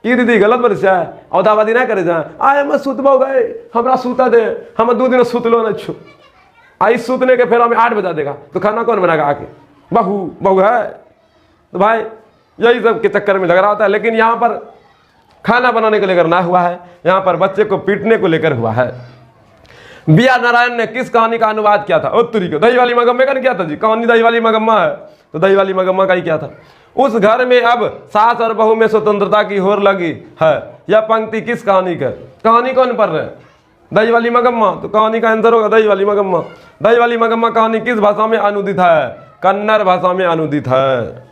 की दीदी गलत बन है, अवदावादी नहीं करे जाए आए मैं सुतबो गए हमरा सुता दे, हम 2 दिन सुत लो न छो, आई सुतने के फिर हमें 8 बजा देगा, तो खाना कौन बनाएगा आके? बहू है। तो भाई यही सब के चक्कर में झगड़ा होता है। लेकिन यहाँ पर खाना बनाने को लेकर ना हुआ है, यहाँ पर बच्चे को पीटने को लेकर हुआ है। B.R. नारायण ने किस कहानी का अनुवाद किया था? उत्तरी को। दही वाली मगम्मे का नहीं किया था जी, कहानी दही वाली मगम्मा है तो दही वाली मगम्मा का ही किया था। उस घर में अब सास और बहू में स्वतंत्रता की होड़ लगी है। यह पंक्ति किस कहानी का? कहानी कौन पढ़ रहे हैं? दही वाली मगम्मा। तो कहानी का आंसर होगा दही वाली मगम्मा। दही वाली मगम्मा कहानी किस भाषा में अनुदित है? कन्नड़ भाषा में अनुदित है।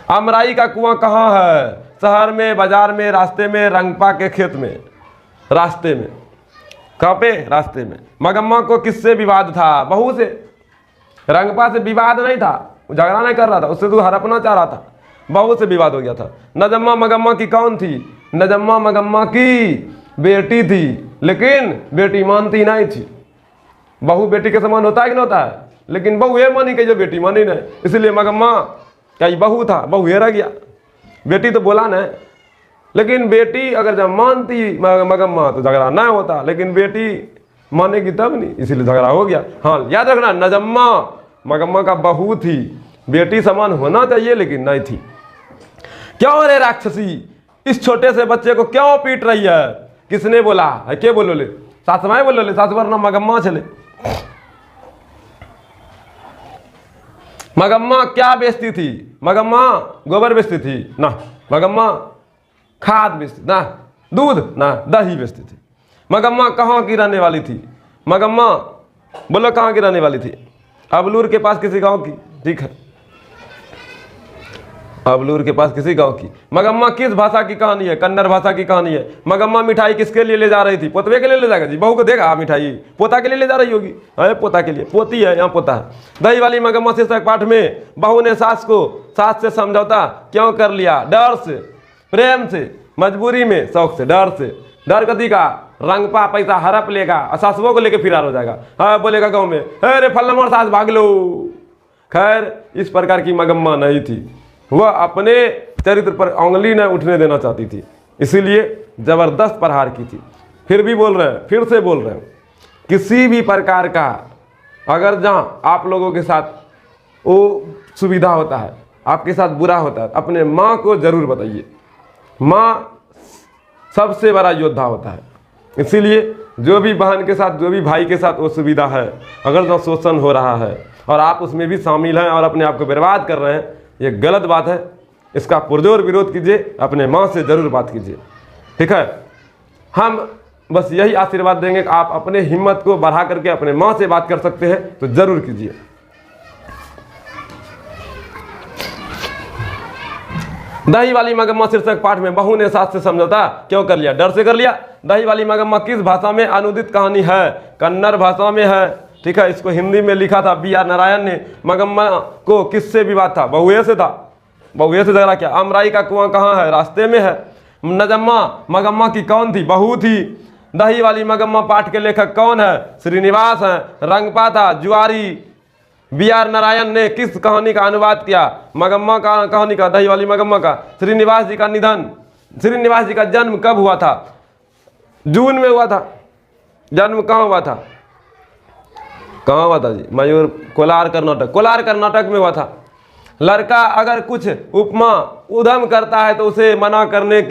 अमराई का कुआं कहाँ है? शहर में, बाजार में, रास्ते में, रंगपा के खेत में? रास्ते में। कहाँ पे? रास्ते में। मगम्मा को किससे विवाद था? बहू से। रंगपा से विवाद नहीं था, झगड़ा नहीं कर रहा था, उससे तो हड़पना चाह रहा था, बहू से विवाद हो गया था। नजम्मा मगम्मा की कौन थी? नजम्मा मगम्मा की बेटी थी, लेकिन बेटी मानती नहीं थी। बहू बेटी के समान होता है कि नहीं होता है? लेकिन बहू ये मानी कि जो बेटी मानी नहीं, इसलिए मगम्मा क्या बहू था, बहू ये रह गया, बेटी तो बोला नहीं। लेकिन बेटी अगर जब मानती मगम्मा तो झगड़ा ना होता, लेकिन बेटी मानेगी तब नहीं, इसीलिए झगड़ा हो गया। हाँ याद रखना, नजम्मा मगम्मा का बहू थी, बेटी समान होना चाहिए लेकिन नहीं थी। क्यों रे राक्षसी इस छोटे से बच्चे को क्यों पीट रही है? किसने बोला है? के बोलो ले? सासुमाई बोलो ले, सासु वरना मगम्मा चले। मगम्मा क्या बेचती थी? मगम्मा गोबर बेचती थी ना, मगम्मा खाद बेचती ना, दूध ना, दही बेचती थी। मगम्मा कहाँ की रहने वाली थी? मगम्मा बोलो कहाँ की रहने वाली थी? अबलूर के पास किसी गांव की। ठीक है, अबलूर के पास किसी गांव की। मगम्मा किस भाषा की कहानी है? कन्नड़ भाषा की कहानी है। मगम्मा मिठाई किसके लिए ले जा रही थी? पोतवे के लिए ले जाएगा जी, बहू को देगा मिठाई, पोता के लिए ले जा रही होगी। अरे पोता के लिए, पोती है यहाँ पोता है। दही वाली मगम्मा शीर्षक पाठ में बहू ने सास से समझौता क्यों कर लिया? डर से, प्रेम से, मजबूरी में, शौक से। डर से, डर कति का? रंगपा पैसा हड़प लेगा और सासुओं को लेकर फिरार हो जाएगा। हाँ बोलेगा गाँव में अरे फल्ला सास भाग लो। खैर इस प्रकार की मगम्मा नहीं थी, वह अपने चरित्र पर उंगली न उठने देना चाहती थी, इसीलिए जबरदस्त प्रहार की थी। फिर भी बोल रहे हैं, फिर से बोल रहे हैं, किसी भी प्रकार का अगर जहाँ आप लोगों के साथ वो सुविधा होता है, आपके साथ बुरा होता है, अपने माँ को जरूर बताइए। माँ सबसे बड़ा योद्धा होता है, इसीलिए जो भी बहन के साथ, जो भी भाई के साथ वो सुविधा है, अगर जो शोषण हो रहा है और आप उसमें भी शामिल हैं और अपने आप को बर्बाद कर रहे हैं, ये गलत बात है। इसका पुरजोर विरोध कीजिए, अपने माँ से जरूर बात कीजिए। ठीक है, हम बस यही आशीर्वाद देंगे कि आप अपने हिम्मत को बढ़ा करके अपने माँ से बात कर सकते हैं तो जरूर कीजिए। दही वाली मगम्मा शीर्षक पाठ में बहू ने सास से समझौता क्यों कर लिया? डर से कर लिया। दही वाली मगम्मा किस भाषा में अनुदित कहानी है? कन्नड़ भाषा में है। ठीक है, इसको हिंदी में लिखा था B.R. नारायण ने। मगम्मा को किससे विवाद था? बहुए से था। बहुए से झगड़ा किया। अमराई का कुआं कहाँ है? रास्ते में है। नजम्मा मगम्मा की कौन थी? बहू थी। दही वाली मगम्मा पाठ के लेखक कौन है? श्रीनिवास हैं। रंगपा था जुआरी। B.R. नारायण ने किस कहानी का अनुवाद किया? मगम्मा का कहानी का, दही वाली मगम्मा का। श्रीनिवास जी का निधन, श्रीनिवास जी का जन्म कब हुआ था? जून में हुआ था। जन्म कहाँ हुआ था? कहाँ हुआ था जी? मयूर, कोलार कर्नाटक। कोलार कर्नाटक में हुआ था। लड़का अगर कुछ उपमा उधम करता है तो उसे मना करने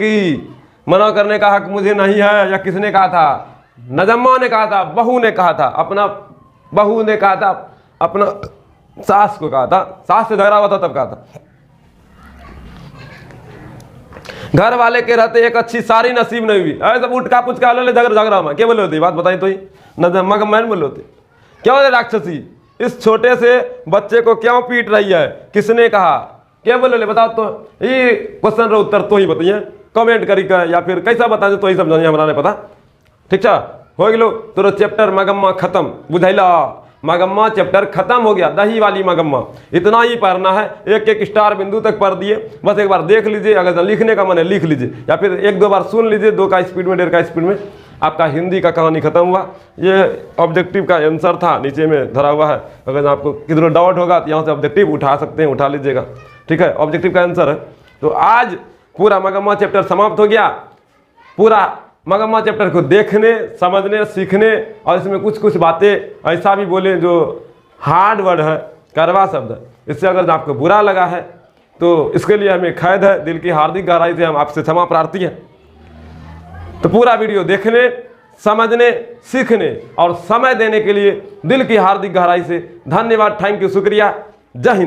का हक मुझे नहीं है, या किसने कहा था? नजम्मा ने कहा था, बहू ने कहा था, बहू ने कहा था, अपना सास को कहा था। सास से झगड़ा हुआ था तब कहा था। घर वाले के रहते एक अच्छी सारी नसीब नहीं हुई। अरे सब उठका पुचका ले झगड़ा में क्या बोले होती? बात बताई तो ही नजम्मा का मैन बोले होते। क्या बोले? राक्षसी इस छोटे से बच्चे को क्यों पीट रही है? किसने कहा? क्या बोले? बताओ तो। ये क्वेश्चन रो उत्तर तो ही बताइए, कमेंट करी का, या फिर कैसा बताए तो ही समझाइए, हमारा नहीं पता। ठीक है, हो गलो तोरो चैप्टर मगम्मा खत्म। बुझैला? मगम्मा चैप्टर खत्म हो गया। दही वाली मगम्मा इतना ही पढ़ना है, एक एक स्टार बिंदु तक पढ़ दिए। बस एक बार देख लीजिए, अगर लिखने का मन है लिख लीजिए, या फिर एक दो बार सुन लीजिए, 2 का स्पीड में 1.5 का स्पीड में। आपका हिंदी का कहानी खत्म हुआ। ये ऑब्जेक्टिव का आंसर था, नीचे में धरा हुआ है। अगर आपको किधर डाउट होगा तो यहाँ से ऑब्जेक्टिव उठा सकते हैं, उठा लीजिएगा। ठीक है, ऑब्जेक्टिव का आंसर है। तो आज पूरा मगम्मा चैप्टर समाप्त हो गया। पूरा मगम्मा चैप्टर को देखने, समझने, सीखने, और इसमें कुछ कुछ बातें ऐसा भी बोले जो हार्ड वर्ड है, कड़वा शब्द है। इससे अगर आपको बुरा लगा है तो इसके लिए हमें खैद है। दिल की हार्दिक गहराई से हम आपसे क्षमा प्रार्थी हैं। तो पूरा वीडियो देखने, समझने, सीखने और समय देने के लिए दिल की हार्दिक गहराई से धन्यवाद। थैंक यू, शुक्रिया। जय हिंद।